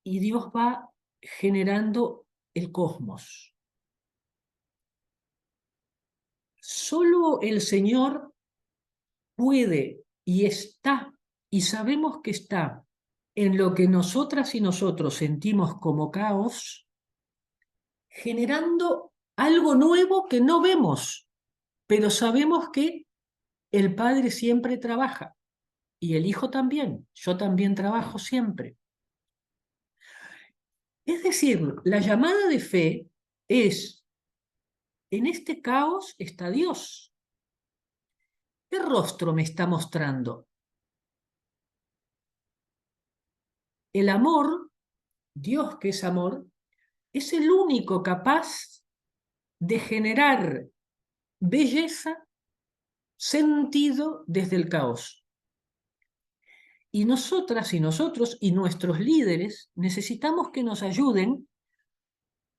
S3: Y Dios va generando el cosmos. Solo el Señor puede y está, y sabemos que está, en lo que nosotras y nosotros sentimos como caos, generando algo nuevo que no vemos, pero sabemos que el Padre siempre trabaja, y el Hijo también, yo también trabajo siempre. Es decir, la llamada de fe es, en este caos está Dios. ¿Qué rostro me está mostrando? El amor, Dios que es amor, es el único capaz de generar belleza, sentido desde el caos. Y nosotras y nosotros y nuestros líderes necesitamos que nos ayuden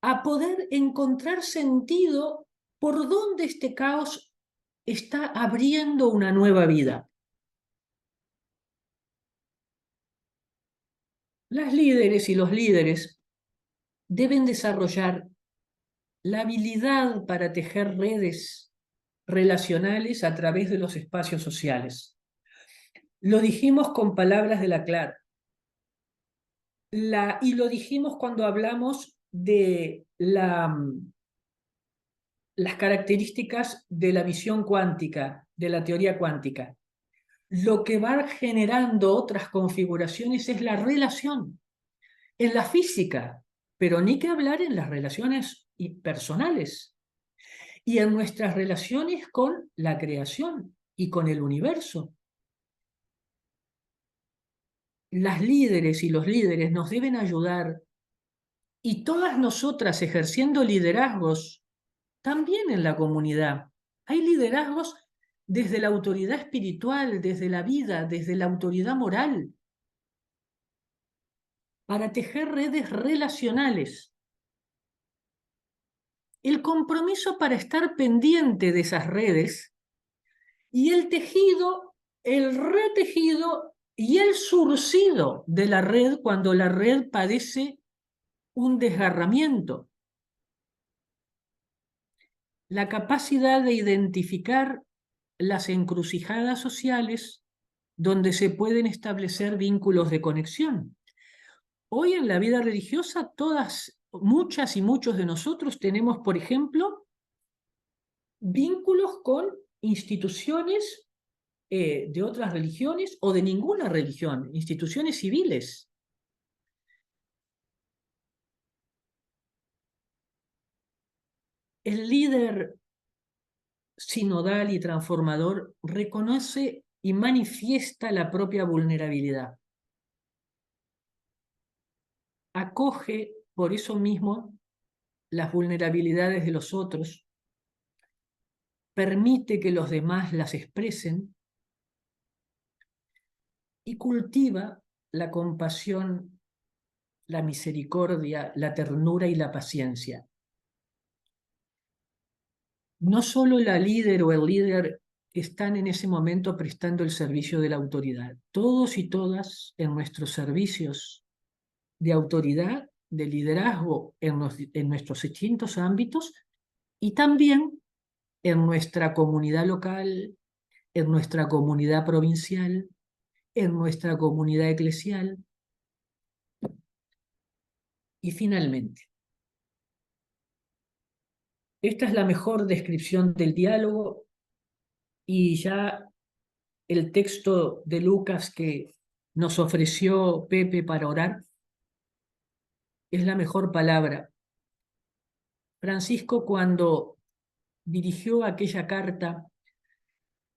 S3: a poder encontrar sentido por dónde este caos está abriendo una nueva vida. Las líderes y los líderes deben desarrollar la habilidad para tejer redes relacionales a través de los espacios sociales. Lo dijimos con palabras de la Clara. Y lo dijimos cuando hablamos de las características de la visión cuántica, de la teoría cuántica. Lo que va generando otras configuraciones es la relación. En la física, pero ni que hablar en las relaciones personales y en nuestras relaciones con la creación y con el universo. Las líderes y los líderes nos deben ayudar, y todas nosotras ejerciendo liderazgos también en la comunidad. Hay liderazgos desde la autoridad espiritual, desde la vida, desde la autoridad moral, para tejer redes relacionales. El compromiso para estar pendiente de esas redes y el tejido, el retejido y el surcido de la red cuando la red padece un desgarramiento. La capacidad de identificar las encrucijadas sociales donde se pueden establecer vínculos de conexión. Hoy en la vida religiosa, muchas y muchos de nosotros tenemos, por ejemplo, vínculos con instituciones de otras religiones o de ninguna religión, instituciones civiles. El líder sinodal y transformador reconoce y manifiesta la propia vulnerabilidad. Acoge, por eso mismo, las vulnerabilidades de los otros, permite que los demás las expresen y cultiva la compasión, la misericordia, la ternura y la paciencia. No solo la líder o el líder están en ese momento prestando el servicio de la autoridad. Todos y todas en nuestros servicios de autoridad, de liderazgo en nuestros distintos ámbitos y también en nuestra comunidad local, en nuestra comunidad provincial, en nuestra comunidad eclesial. Y finalmente, esta es la mejor descripción del diálogo y ya el texto de Lucas que nos ofreció Pepe para orar es la mejor palabra. Francisco, cuando dirigió aquella carta,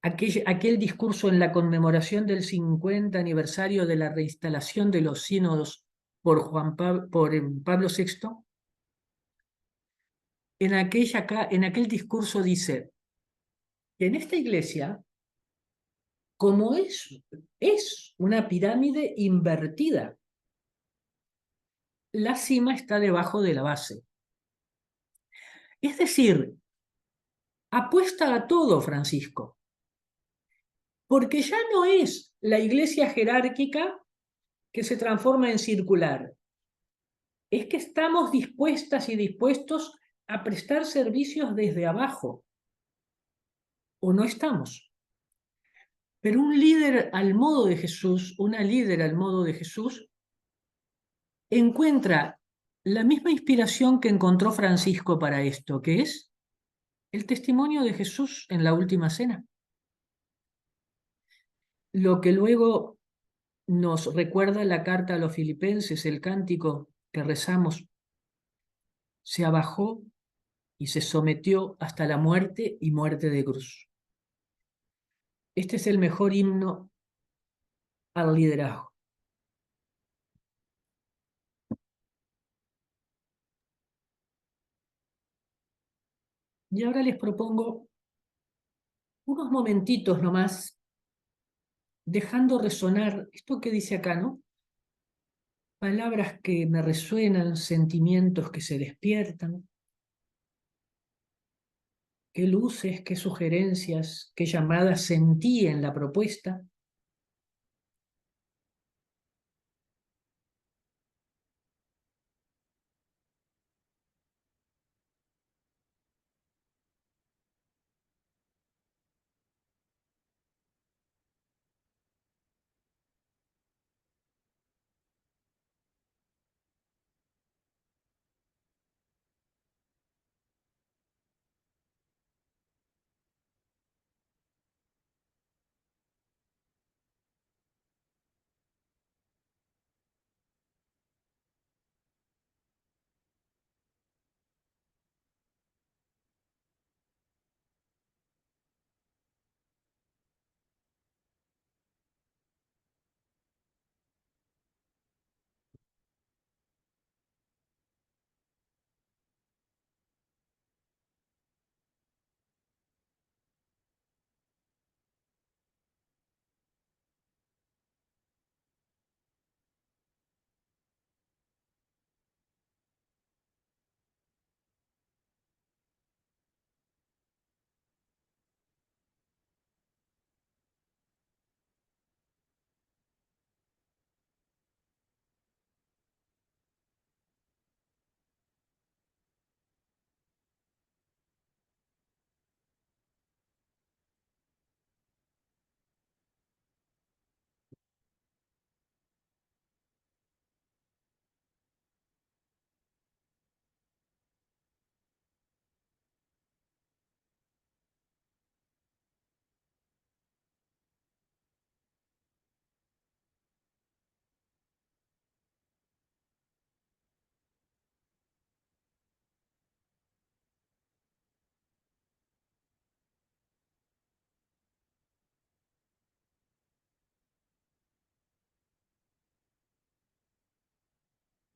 S3: aquel discurso en la conmemoración del 50 aniversario de la reinstalación de los sínodos por Pablo VI, en aquel discurso dice que en esta iglesia, como es una pirámide invertida, la cima está debajo de la base. Es decir, apuesta a todo, Francisco, porque ya no es la iglesia jerárquica que se transforma en circular. Es que estamos dispuestas y dispuestos a prestar servicios desde abajo, o no estamos. Pero un líder al modo de Jesús, una líder al modo de Jesús, encuentra la misma inspiración que encontró Francisco para esto, que es el testimonio de Jesús en la última cena. Lo que luego nos recuerda la carta a los filipenses, el cántico que rezamos, se abajó y se sometió hasta la muerte y muerte de cruz. Este es el mejor himno al liderazgo. Y ahora les propongo unos momentitos nomás dejando resonar esto que dice acá, ¿no? Palabras que me resuenan, sentimientos que se despiertan. ¿Qué luces, qué sugerencias, qué llamadas sentí en la propuesta?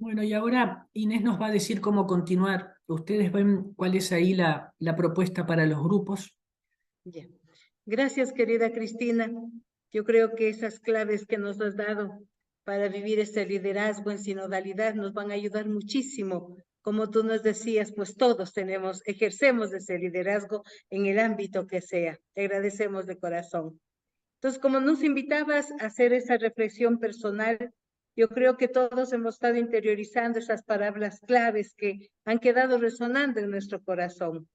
S3: Bueno, y ahora Inés nos va a decir cómo continuar. Ustedes ven cuál es ahí la propuesta para los grupos.
S1: Ya. Gracias, querida Cristina. Yo creo que esas claves que nos has dado para vivir este liderazgo en sinodalidad nos van a ayudar muchísimo. Como tú nos decías, pues todos ejercemos ese liderazgo en el ámbito que sea. Te agradecemos de corazón. Entonces, como nos invitabas a hacer esa reflexión personal, yo creo que todos hemos estado interiorizando esas palabras claves que han quedado resonando en nuestro corazón,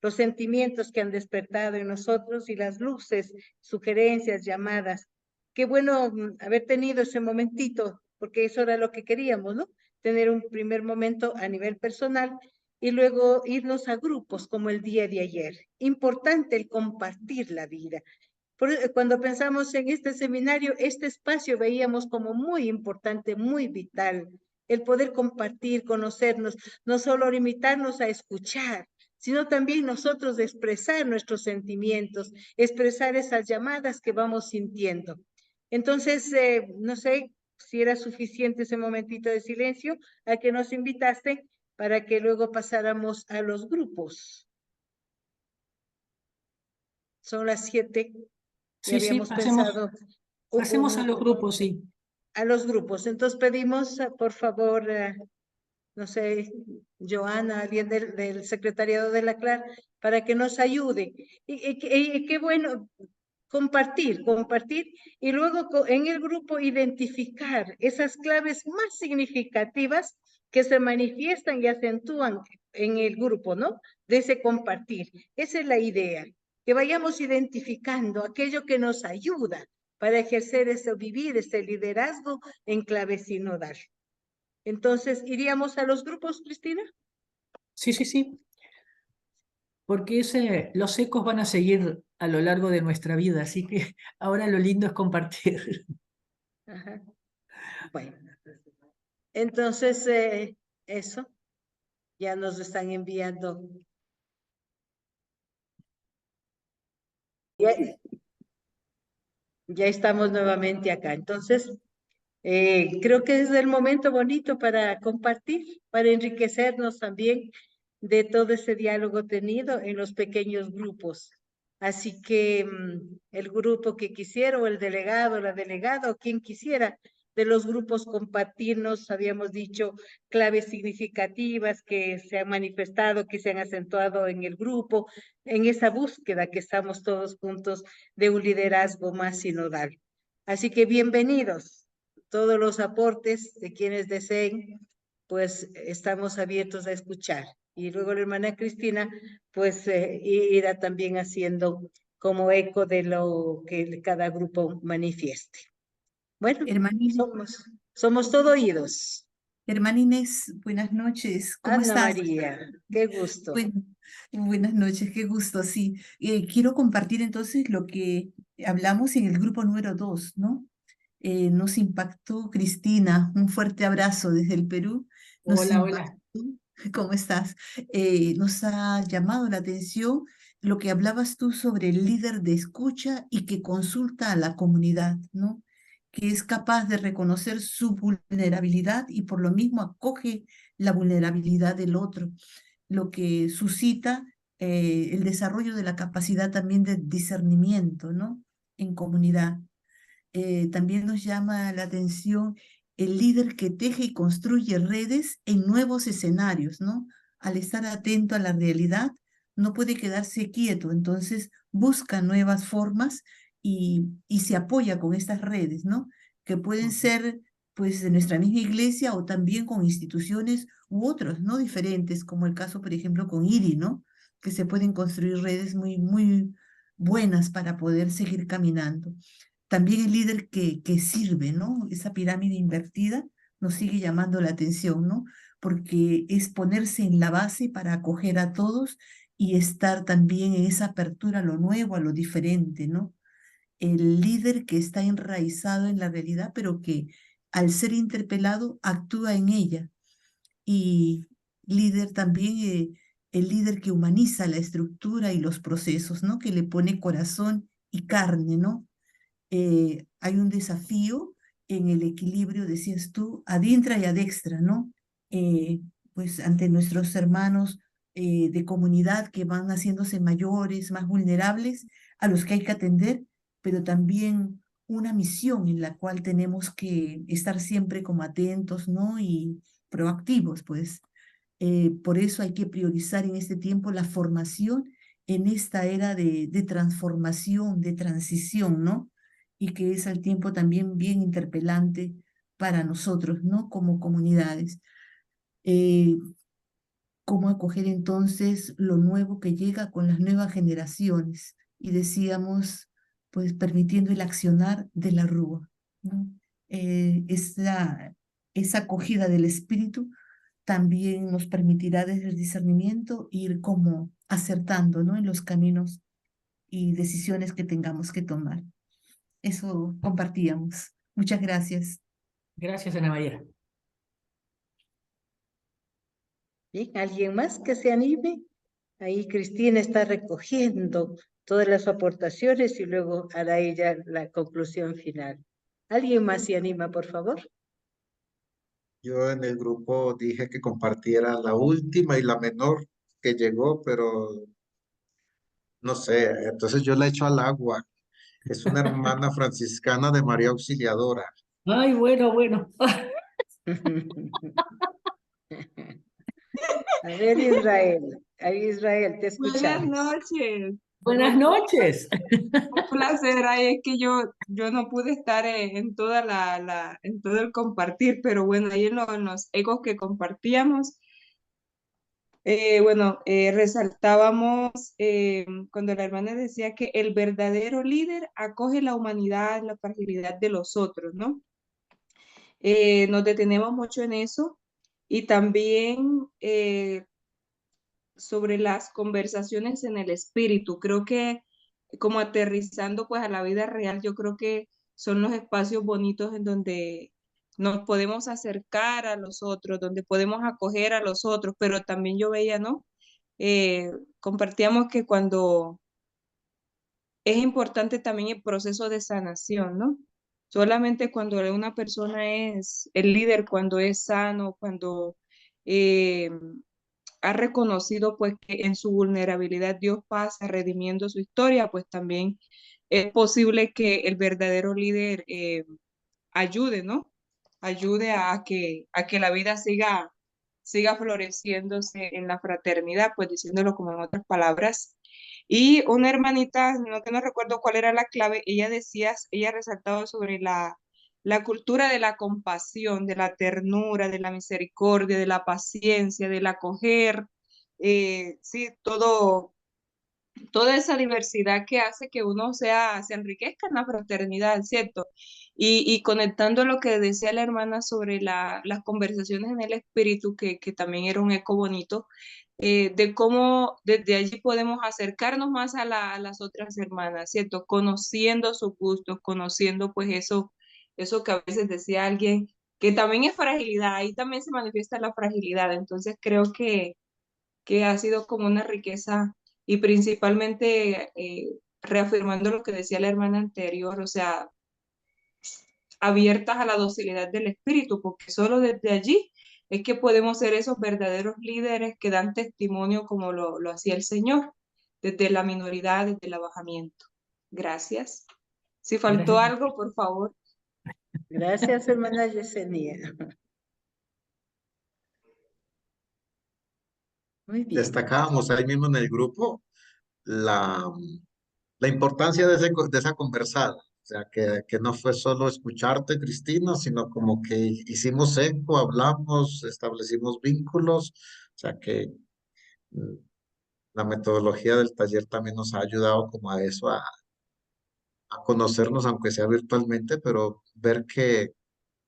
S1: los sentimientos que han despertado en nosotros y las luces, sugerencias, llamadas. Qué bueno haber tenido ese momentito, porque eso era lo que queríamos, ¿no? Tener un primer momento a nivel personal y luego irnos a grupos como el día de ayer. Importante el compartir la vida. Cuando pensamos en este seminario, este espacio veíamos como muy importante, muy vital, el poder compartir, conocernos, no solo limitarnos a escuchar, sino también nosotros expresar nuestros sentimientos, expresar esas llamadas que vamos sintiendo. Entonces, no sé si era suficiente ese momentito de silencio a que nos invitaste para que luego pasáramos a los grupos. Son las 7. Y
S3: Sí, sí,
S1: habíamos pensado
S3: pasemos a los grupos, sí.
S1: a los grupos. Entonces pedimos, por favor, no sé, Joana, alguien del secretariado de la CLAR, para que nos ayude. Y qué bueno compartir y luego en el grupo identificar esas claves más significativas que se manifiestan y acentúan en el grupo, ¿no? De ese compartir. Esa es la idea, que vayamos identificando aquello que nos ayuda para ejercer vivir ese liderazgo en clave sinodal. Entonces, ¿iríamos a los grupos, Cristina?
S3: Sí, sí, sí. Porque los ecos van a seguir a lo largo de nuestra vida, así que ahora lo lindo es compartir.
S1: Ajá. Bueno, entonces, eso, ya nos están enviando. Ya estamos nuevamente acá. Entonces, creo que es el momento bonito para compartir, para enriquecernos también de todo ese diálogo tenido en los pequeños grupos. Así que el grupo que quisiera, o el delegado, la delegada, o quien quisiera de los grupos compartirnos, habíamos dicho, claves significativas que se han manifestado, que se han acentuado en el grupo, en esa búsqueda que estamos todos juntos de un liderazgo más sinodal. Así que bienvenidos todos los aportes de quienes deseen, pues estamos abiertos a escuchar. Y luego la hermana Cristina, pues irá también haciendo como eco de lo que cada grupo manifieste. Bueno,
S4: Hermanina,
S1: somos todo oídos.
S4: hermana Inés, buenas noches, ¿cómo
S1: Ana
S4: estás?
S1: María, qué gusto.
S4: Bueno, buenas noches, qué gusto, sí. Quiero compartir entonces lo que hablamos en el grupo número 2, ¿no? Nos impactó Cristina, un fuerte abrazo desde el Perú. Nos
S3: Hola, hola.
S4: impactó, ¿cómo estás? Nos ha llamado la atención lo que hablabas tú sobre el líder de escucha y que consulta a la comunidad, ¿no? Que es capaz de reconocer su vulnerabilidad y por lo mismo acoge la vulnerabilidad del otro, lo que suscita el desarrollo de la capacidad también de discernimiento, ¿no? En comunidad. También nos llama la atención el líder que teje y construye redes en nuevos escenarios, ¿no? Al estar atento a la realidad, no puede quedarse quieto, entonces busca nuevas formas y se apoya con estas redes, ¿no? Que pueden ser, pues, de nuestra misma iglesia o también con instituciones u otros, ¿no? Diferentes, como el caso, por ejemplo, con IRI, ¿no? Que se pueden construir redes muy, muy buenas para poder seguir caminando. También el líder que sirve, ¿no? Esa pirámide invertida nos sigue llamando la atención, ¿no? Porque es ponerse en la base para acoger a todos y estar también en esa apertura a lo nuevo, a lo diferente, ¿no? El líder que está enraizado en la realidad, pero que al ser interpelado actúa en ella. Y líder también, el líder que humaniza la estructura y los procesos, ¿no? Que le pone corazón y carne, ¿no? Hay un desafío en el equilibrio, decías tú, adintra y adextra, ¿no? Pues ante nuestros hermanos de comunidad que van haciéndose mayores, más vulnerables, a los que hay que atender, pero también una misión en la cual tenemos que estar siempre como atentos, ¿no? Y proactivos, pues. Por eso hay que priorizar en este tiempo la formación en esta era de transformación, de transición, ¿no? Y que es al tiempo también bien interpelante para nosotros, ¿no? Como comunidades. Eh, ¿Cómo acoger entonces lo nuevo que llega con las nuevas generaciones? Y decíamos, pues permitiendo el accionar de la Rúa, ¿no? Esa acogida del espíritu también nos permitirá desde el discernimiento ir como acertando, ¿no? En los caminos y decisiones que tengamos que tomar. Eso compartíamos. Muchas gracias.
S3: Gracias, Ana María.
S1: Bien, ¿alguien más que se anime? Ahí Cristina está recogiendo todas las aportaciones y luego hará ella la conclusión final. ¿Alguien más se anima, por favor?
S5: Yo en el grupo dije que compartiera la última y la menor que llegó, pero no sé, entonces yo la echo al agua. Es una hermana franciscana de María Auxiliadora.
S3: Ay, bueno, bueno.
S1: A ver, Israel, te
S6: Buenas
S1: escuchamos.
S6: noches.
S3: Buenas noches.
S6: Un placer. Ay, es que yo no pude estar en toda en todo el compartir, pero bueno, ahí en los ecos que compartíamos, resaltábamos cuando la hermana decía que el verdadero líder acoge la humanidad, la fragilidad de los otros, ¿no? Nos detenemos mucho en eso y también sobre las conversaciones en el espíritu. Creo que como aterrizando pues a la vida real, yo creo que son los espacios bonitos en donde nos podemos acercar a los otros, donde podemos acoger a los otros, pero también yo veía, ¿no? Compartíamos que cuando es importante también el proceso de sanación, ¿no? Solamente cuando una persona es el líder, cuando es sano, cuando ha reconocido pues que en su vulnerabilidad Dios pasa redimiendo su historia, pues también es posible que el verdadero líder ayude, ¿no? Ayude a que la vida siga floreciéndose en la fraternidad, pues diciéndolo como en otras palabras. Y una hermanita, no que no recuerdo cuál era la clave, ella decía, ella resaltaba sobre la cultura de la compasión, de la ternura, de la misericordia, de la paciencia, del acoger, sí, toda esa diversidad que hace que uno se enriquezca en la fraternidad, ¿cierto? Y conectando lo que decía la hermana sobre las conversaciones en el espíritu, que también era un eco bonito, de cómo desde allí podemos acercarnos más a las otras hermanas, ¿cierto? Conociendo sus gustos, conociendo pues eso que a veces decía alguien, que también es fragilidad, ahí también se manifiesta la fragilidad, entonces creo que ha sido como una riqueza y principalmente reafirmando lo que decía la hermana anterior, o sea, abiertas a la docilidad del espíritu, porque solo desde allí es que podemos ser esos verdaderos líderes que dan testimonio como lo hacía el Señor, desde la minoridad, desde el abajamiento. Gracias. Si faltó
S3: Gracias.
S6: algo, por favor.
S1: Gracias, hermana Yesenia. Muy bien.
S5: Destacábamos ahí mismo en el grupo la, la importancia de esa conversada. O sea, que no fue solo escucharte, Cristina, sino como que hicimos eco, hablamos, establecimos vínculos. O sea, que mm, la metodología del taller también nos ha ayudado como a eso, a conocernos, aunque sea virtualmente, pero ver que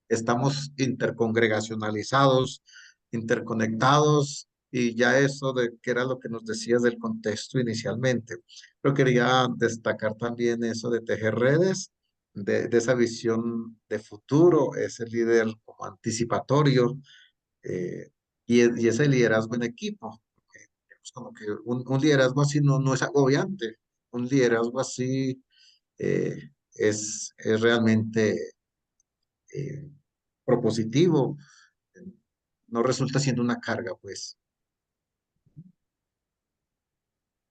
S5: estamos intercongregacionalizados, interconectados, y ya eso de que era lo que nos decías del contexto inicialmente. Pero quería destacar también eso de tejer redes, de esa visión de futuro, ese líder como anticipatorio, y ese liderazgo en equipo. Es como que un liderazgo así no es agobiante, un liderazgo así es realmente eh, propositivo, no resulta siendo una carga, pues.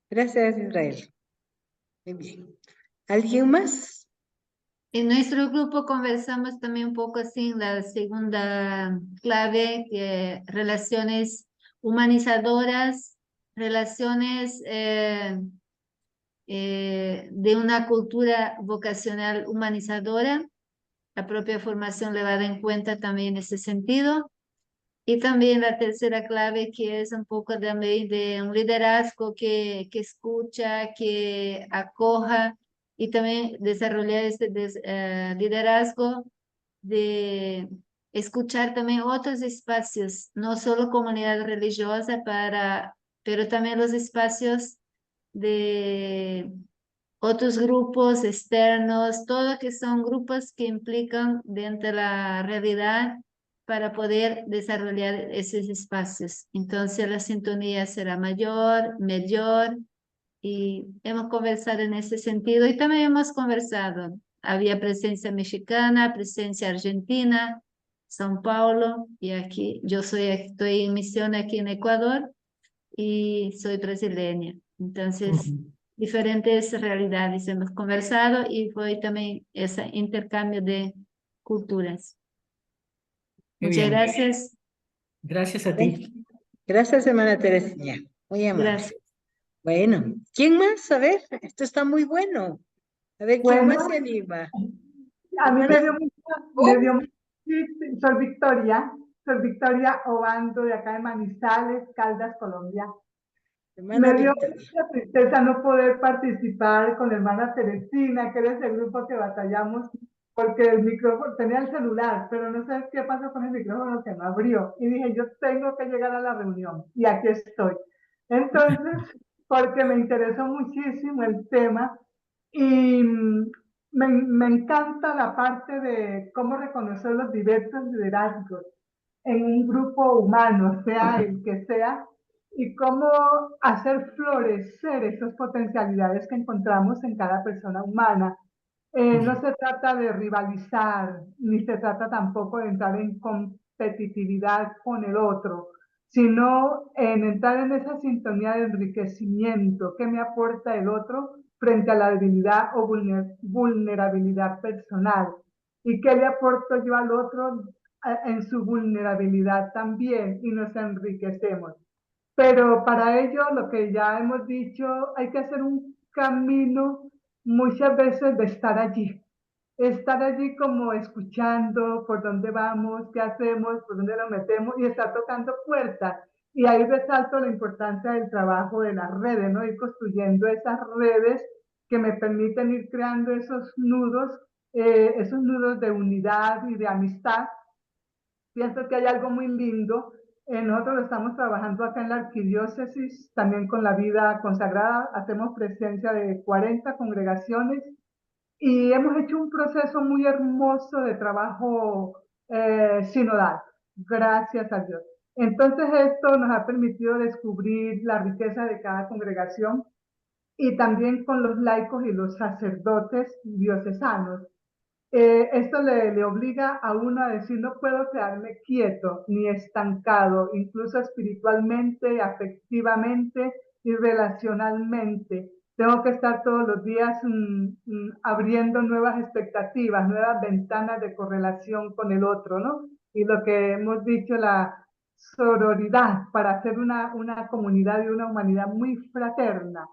S1: Gracias, Israel. Muy bien. ¿Alguien más?
S7: En nuestro grupo conversamos también un poco así en la segunda clave, que relaciones humanizadoras, relaciones de una cultura vocacional humanizadora, la propia formación llevada en cuenta también en ese sentido. Y también la tercera clave, que es un poco también de un liderazgo que escucha, que acoja y también desarrollar este liderazgo de escuchar también otros espacios, no solo comunidad religiosa, pero también los espacios de otros grupos externos, todo que son grupos que implican dentro de la realidad para poder desarrollar esos espacios. Entonces la sintonía será mayor, mejor, y hemos conversado en ese sentido y también hemos conversado. Había presencia mexicana, presencia argentina, São Paulo, y aquí estoy en misión aquí en Ecuador y soy brasileña. Entonces, diferentes realidades hemos conversado y fue también ese intercambio de culturas.
S3: Qué
S7: Muchas
S3: bien.
S7: gracias.
S3: Gracias a ti.
S1: Gracias, hermana Teresilla. Muy amable.
S7: Gracias.
S1: Bueno, ¿quién más? A ver, esto está muy bueno. A ver, ¿quién
S8: Bueno,
S1: más se anima?
S8: a mí
S1: Hermana,
S8: me dio mucho, sí, soy Victoria Obando de acá de Manizales, Caldas, Colombia.
S1: hermana
S8: Me dio
S1: Victoria.
S8: mucha tristeza no poder participar con hermana Celestina, que era ese grupo que batallamos, porque el micrófono, tenía el celular, pero no sé qué pasó con el micrófono que no abrió. Y dije, yo tengo que llegar a la reunión, y aquí estoy. Entonces, porque me interesó muchísimo el tema, y me encanta la parte de cómo reconocer los diversos liderazgos en un grupo humano, sea el que sea, y cómo hacer florecer esas potencialidades que encontramos en cada persona humana. No se trata de rivalizar, ni se trata tampoco de entrar en competitividad con el otro, sino en entrar en esa sintonía de enriquecimiento que me aporta el otro frente a la debilidad o vulnerabilidad personal. ¿Y qué le aporto yo al otro en su vulnerabilidad también? Y nos enriquecemos. Pero para ello, lo que ya hemos dicho, hay que hacer un camino muchas veces de estar allí como escuchando por dónde vamos, qué hacemos, por dónde nos metemos y estar tocando puertas. Y ahí resalto la importancia del trabajo de las redes, ¿no? Ir construyendo esas redes que me permiten ir creando esos nudos de unidad y de amistad. Pienso que hay algo muy lindo. Nosotros lo estamos trabajando acá en la arquidiócesis, también con la vida consagrada. Hacemos presencia de 40 congregaciones y hemos hecho un proceso muy hermoso de trabajo sinodal, gracias a Dios. Entonces esto nos ha permitido descubrir la riqueza de cada congregación y también con los laicos y los sacerdotes diocesanos. Esto le obliga a uno a decir, no puedo quedarme quieto ni estancado, incluso espiritualmente, afectivamente y relacionalmente. Tengo que estar todos los días abriendo nuevas expectativas, nuevas ventanas de correlación con el otro, ¿no? Y lo que hemos dicho, la sororidad para hacer una comunidad y una humanidad muy fraterna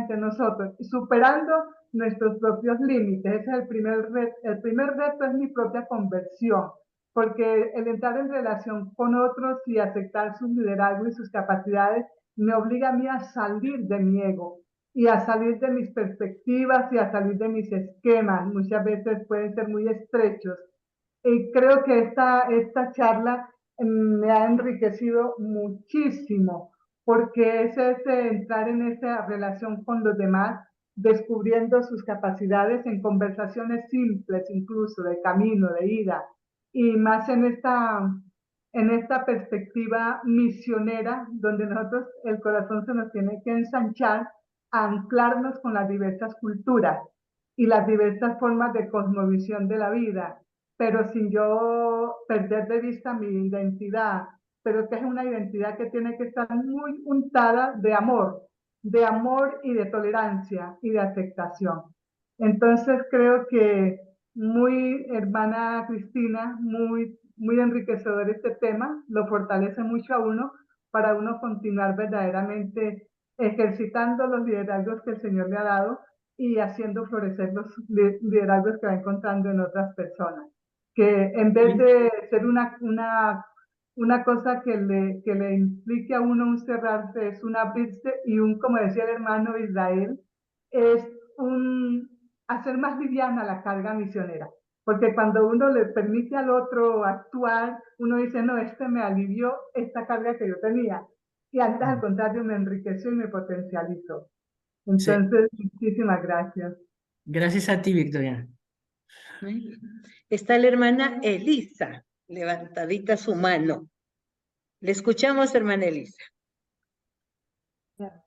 S8: entre nosotros, superando nuestros propios límites. Ese es el primer reto. El primer reto es mi propia conversión, porque el entrar en relación con otros y aceptar su liderazgo y sus capacidades me obliga a mí a salir de mi ego y a salir de mis perspectivas y a salir de mis esquemas. Muchas veces pueden ser muy estrechos. Y creo que esta charla me ha enriquecido muchísimo, porque es entrar en esa relación con los demás, descubriendo sus capacidades en conversaciones simples, incluso de camino, de ida, y más en esta perspectiva misionera, donde nosotros el corazón se nos tiene que ensanchar, a anclarnos con las diversas culturas y las diversas formas de cosmovisión de la vida, pero sin yo perder de vista mi identidad, pero que es una identidad que tiene que estar muy untada de amor y de tolerancia y de aceptación. Entonces creo que muy, hermana Cristina, muy enriquecedor este tema, lo fortalece mucho a uno para uno continuar verdaderamente ejercitando los liderazgos que el Señor le ha dado y haciendo florecer los liderazgos que va encontrando en otras personas. Que en vez de ser una cosa que le implique a uno un cerrarse, es un abrirse y como decía el hermano Israel, es hacer más liviana la carga misionera. Porque cuando uno le permite al otro actuar, uno dice, no, me alivió esta carga que yo tenía. Y antes, al contrario, me enriqueció y me potencializó. Entonces, muchísimas gracias.
S3: Gracias a ti, Victoria.
S1: Está la hermana Elisa, levantadita su mano. Le escuchamos, hermana Elisa.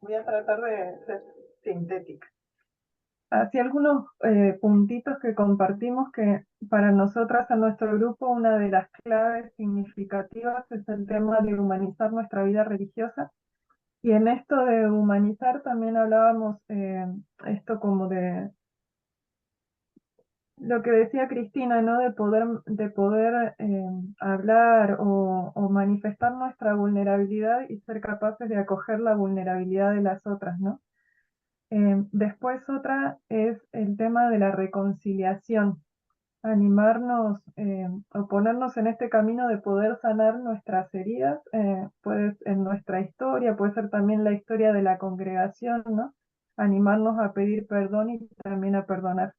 S9: Voy a tratar de ser sintética. Así algunos puntitos que compartimos que para nosotras, en nuestro grupo, una de las claves significativas es el tema de humanizar nuestra vida religiosa. Y en esto de humanizar también hablábamos esto como de lo que decía Cristina, ¿no? De poder hablar o manifestar nuestra vulnerabilidad y ser capaces de acoger la vulnerabilidad de las otras, ¿no? Después otra es el tema de la reconciliación, animarnos o ponernos en este camino de poder sanar nuestras heridas, pues en nuestra historia, puede ser también la historia de la congregación, ¿no? Animarnos a pedir perdón y también a perdonar.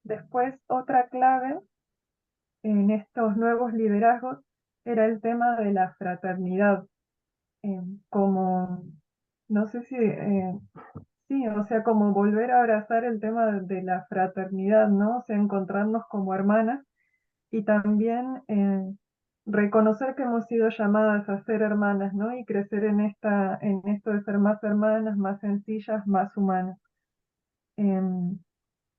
S9: Después otra clave en estos nuevos liderazgos era el tema de la fraternidad, como, no sé si... sí, o sea, como volver a abrazar el tema de la fraternidad, ¿no? O sea, encontrarnos como hermanas y también reconocer que hemos sido llamadas a ser hermanas, ¿no? Y crecer en esto de ser más hermanas, más sencillas, más humanas.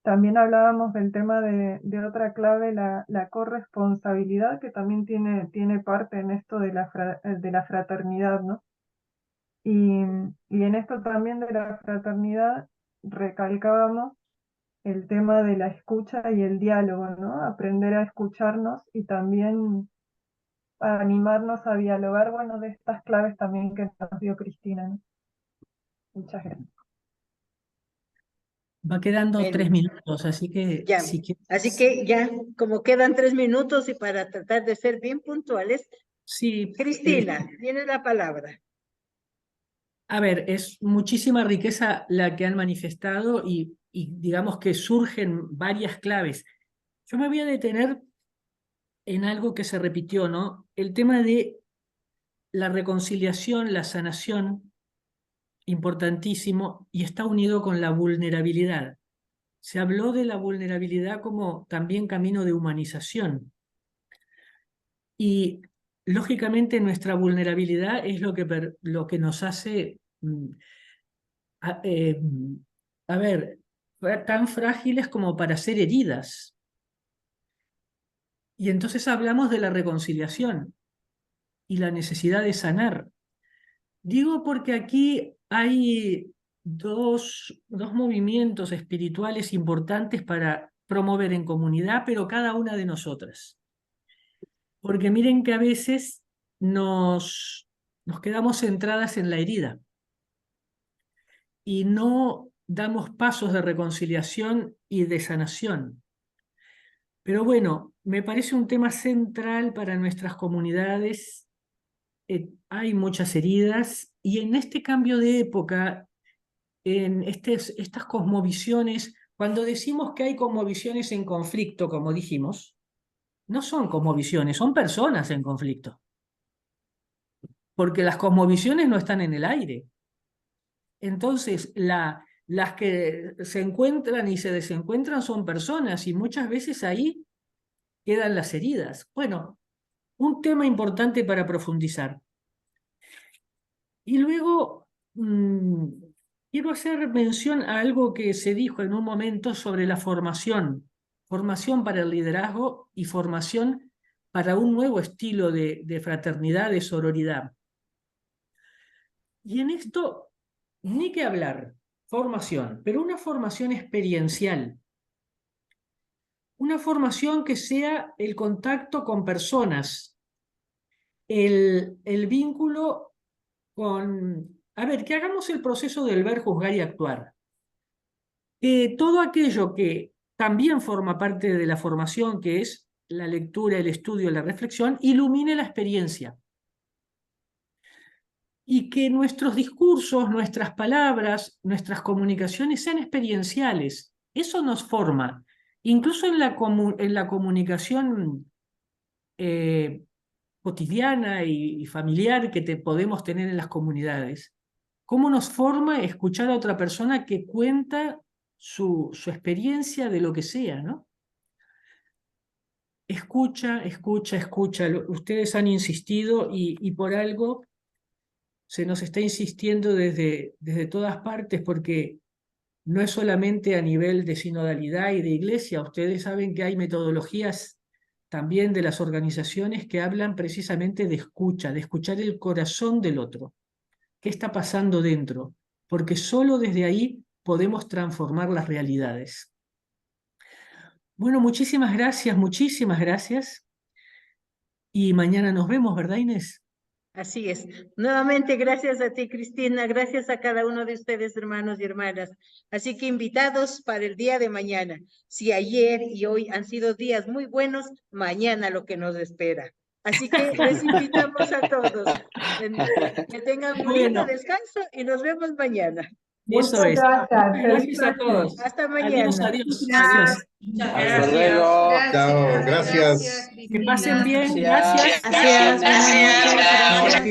S9: También hablábamos del tema de otra clave, la corresponsabilidad, que también tiene parte en esto de la fraternidad, ¿no? Y en esto también de la fraternidad recalcábamos el tema de la escucha y el diálogo, ¿no? Aprender a escucharnos y también a animarnos a dialogar, bueno, de estas claves también que nos dio Cristina, ¿no? Muchas gracias.
S3: Va quedando
S1: Bueno,
S3: 3 minutos, así que
S1: ya.
S3: si quieres...
S1: Así que ya, como quedan 3 minutos y para tratar de ser bien puntuales,
S3: Sí,
S1: Cristina, tienes la palabra.
S3: a ver, es muchísima riqueza la que han manifestado y digamos que surgen varias claves. Yo me voy a detener en algo que se repitió, ¿no? El tema de la reconciliación, la sanación, importantísimo, y está unido con la vulnerabilidad. Se habló de la vulnerabilidad como también camino de humanización. Y lógicamente nuestra vulnerabilidad es lo que nos hace, a ver, tan frágiles como para ser heridas. Y entonces hablamos de la reconciliación y la necesidad de sanar. Digo porque aquí hay dos movimientos espirituales importantes para promover en comunidad, pero cada una de nosotras. Porque miren que a veces nos quedamos centradas en la herida y no damos pasos de reconciliación y de sanación. Pero bueno, me parece un tema central para nuestras comunidades. Hay muchas heridas y en este cambio de época, en estas cosmovisiones, cuando decimos que hay cosmovisiones en conflicto, como dijimos, no son cosmovisiones, son personas en conflicto. Porque las cosmovisiones no están en el aire. Entonces, las que se encuentran y se desencuentran son personas y muchas veces ahí quedan las heridas. Bueno, un tema importante para profundizar. Y luego quiero hacer mención a algo que se dijo en un momento sobre la formación para el liderazgo y formación para un nuevo estilo de fraternidad, de sororidad. Y en esto, ni que hablar, formación, pero una formación experiencial. Una formación que sea el contacto con personas, el vínculo con... A ver, que hagamos el proceso del ver, juzgar y actuar. Todo aquello que también forma parte de la formación, que es la lectura, el estudio, la reflexión, ilumine la experiencia. Y que nuestros discursos, nuestras palabras, nuestras comunicaciones sean experienciales. Eso nos forma. Incluso en la comunicación cotidiana y familiar que podemos tener en las comunidades. ¿Cómo nos forma escuchar a otra persona que cuenta su experiencia de lo que sea, ¿no? Escucha. Ustedes han insistido y por algo se nos está insistiendo desde todas partes, porque no es solamente a nivel de sinodalidad y de iglesia. Ustedes saben que hay metodologías también de las organizaciones que hablan precisamente de escuchar el corazón del otro. ¿Qué está pasando dentro? Porque solo desde ahí podemos transformar las realidades. Bueno, muchísimas gracias. Y mañana nos vemos, ¿verdad, Inés?
S1: Así es. Nuevamente, gracias a ti, Cristina. Gracias a cada uno de ustedes, hermanos y hermanas. Así que invitados para el día de mañana. Si ayer y hoy han sido días muy buenos, mañana lo que nos espera. Así que les invitamos a todos. Que tengan un lindo descanso y nos vemos mañana.
S3: Eso es. Gracias a todos.
S1: Hasta mañana.
S3: Adiós.
S2: Hasta luego.
S5: Chao, gracias.
S3: Que pasen bien.
S2: Gracias.
S3: Gracias.
S2: Gracias.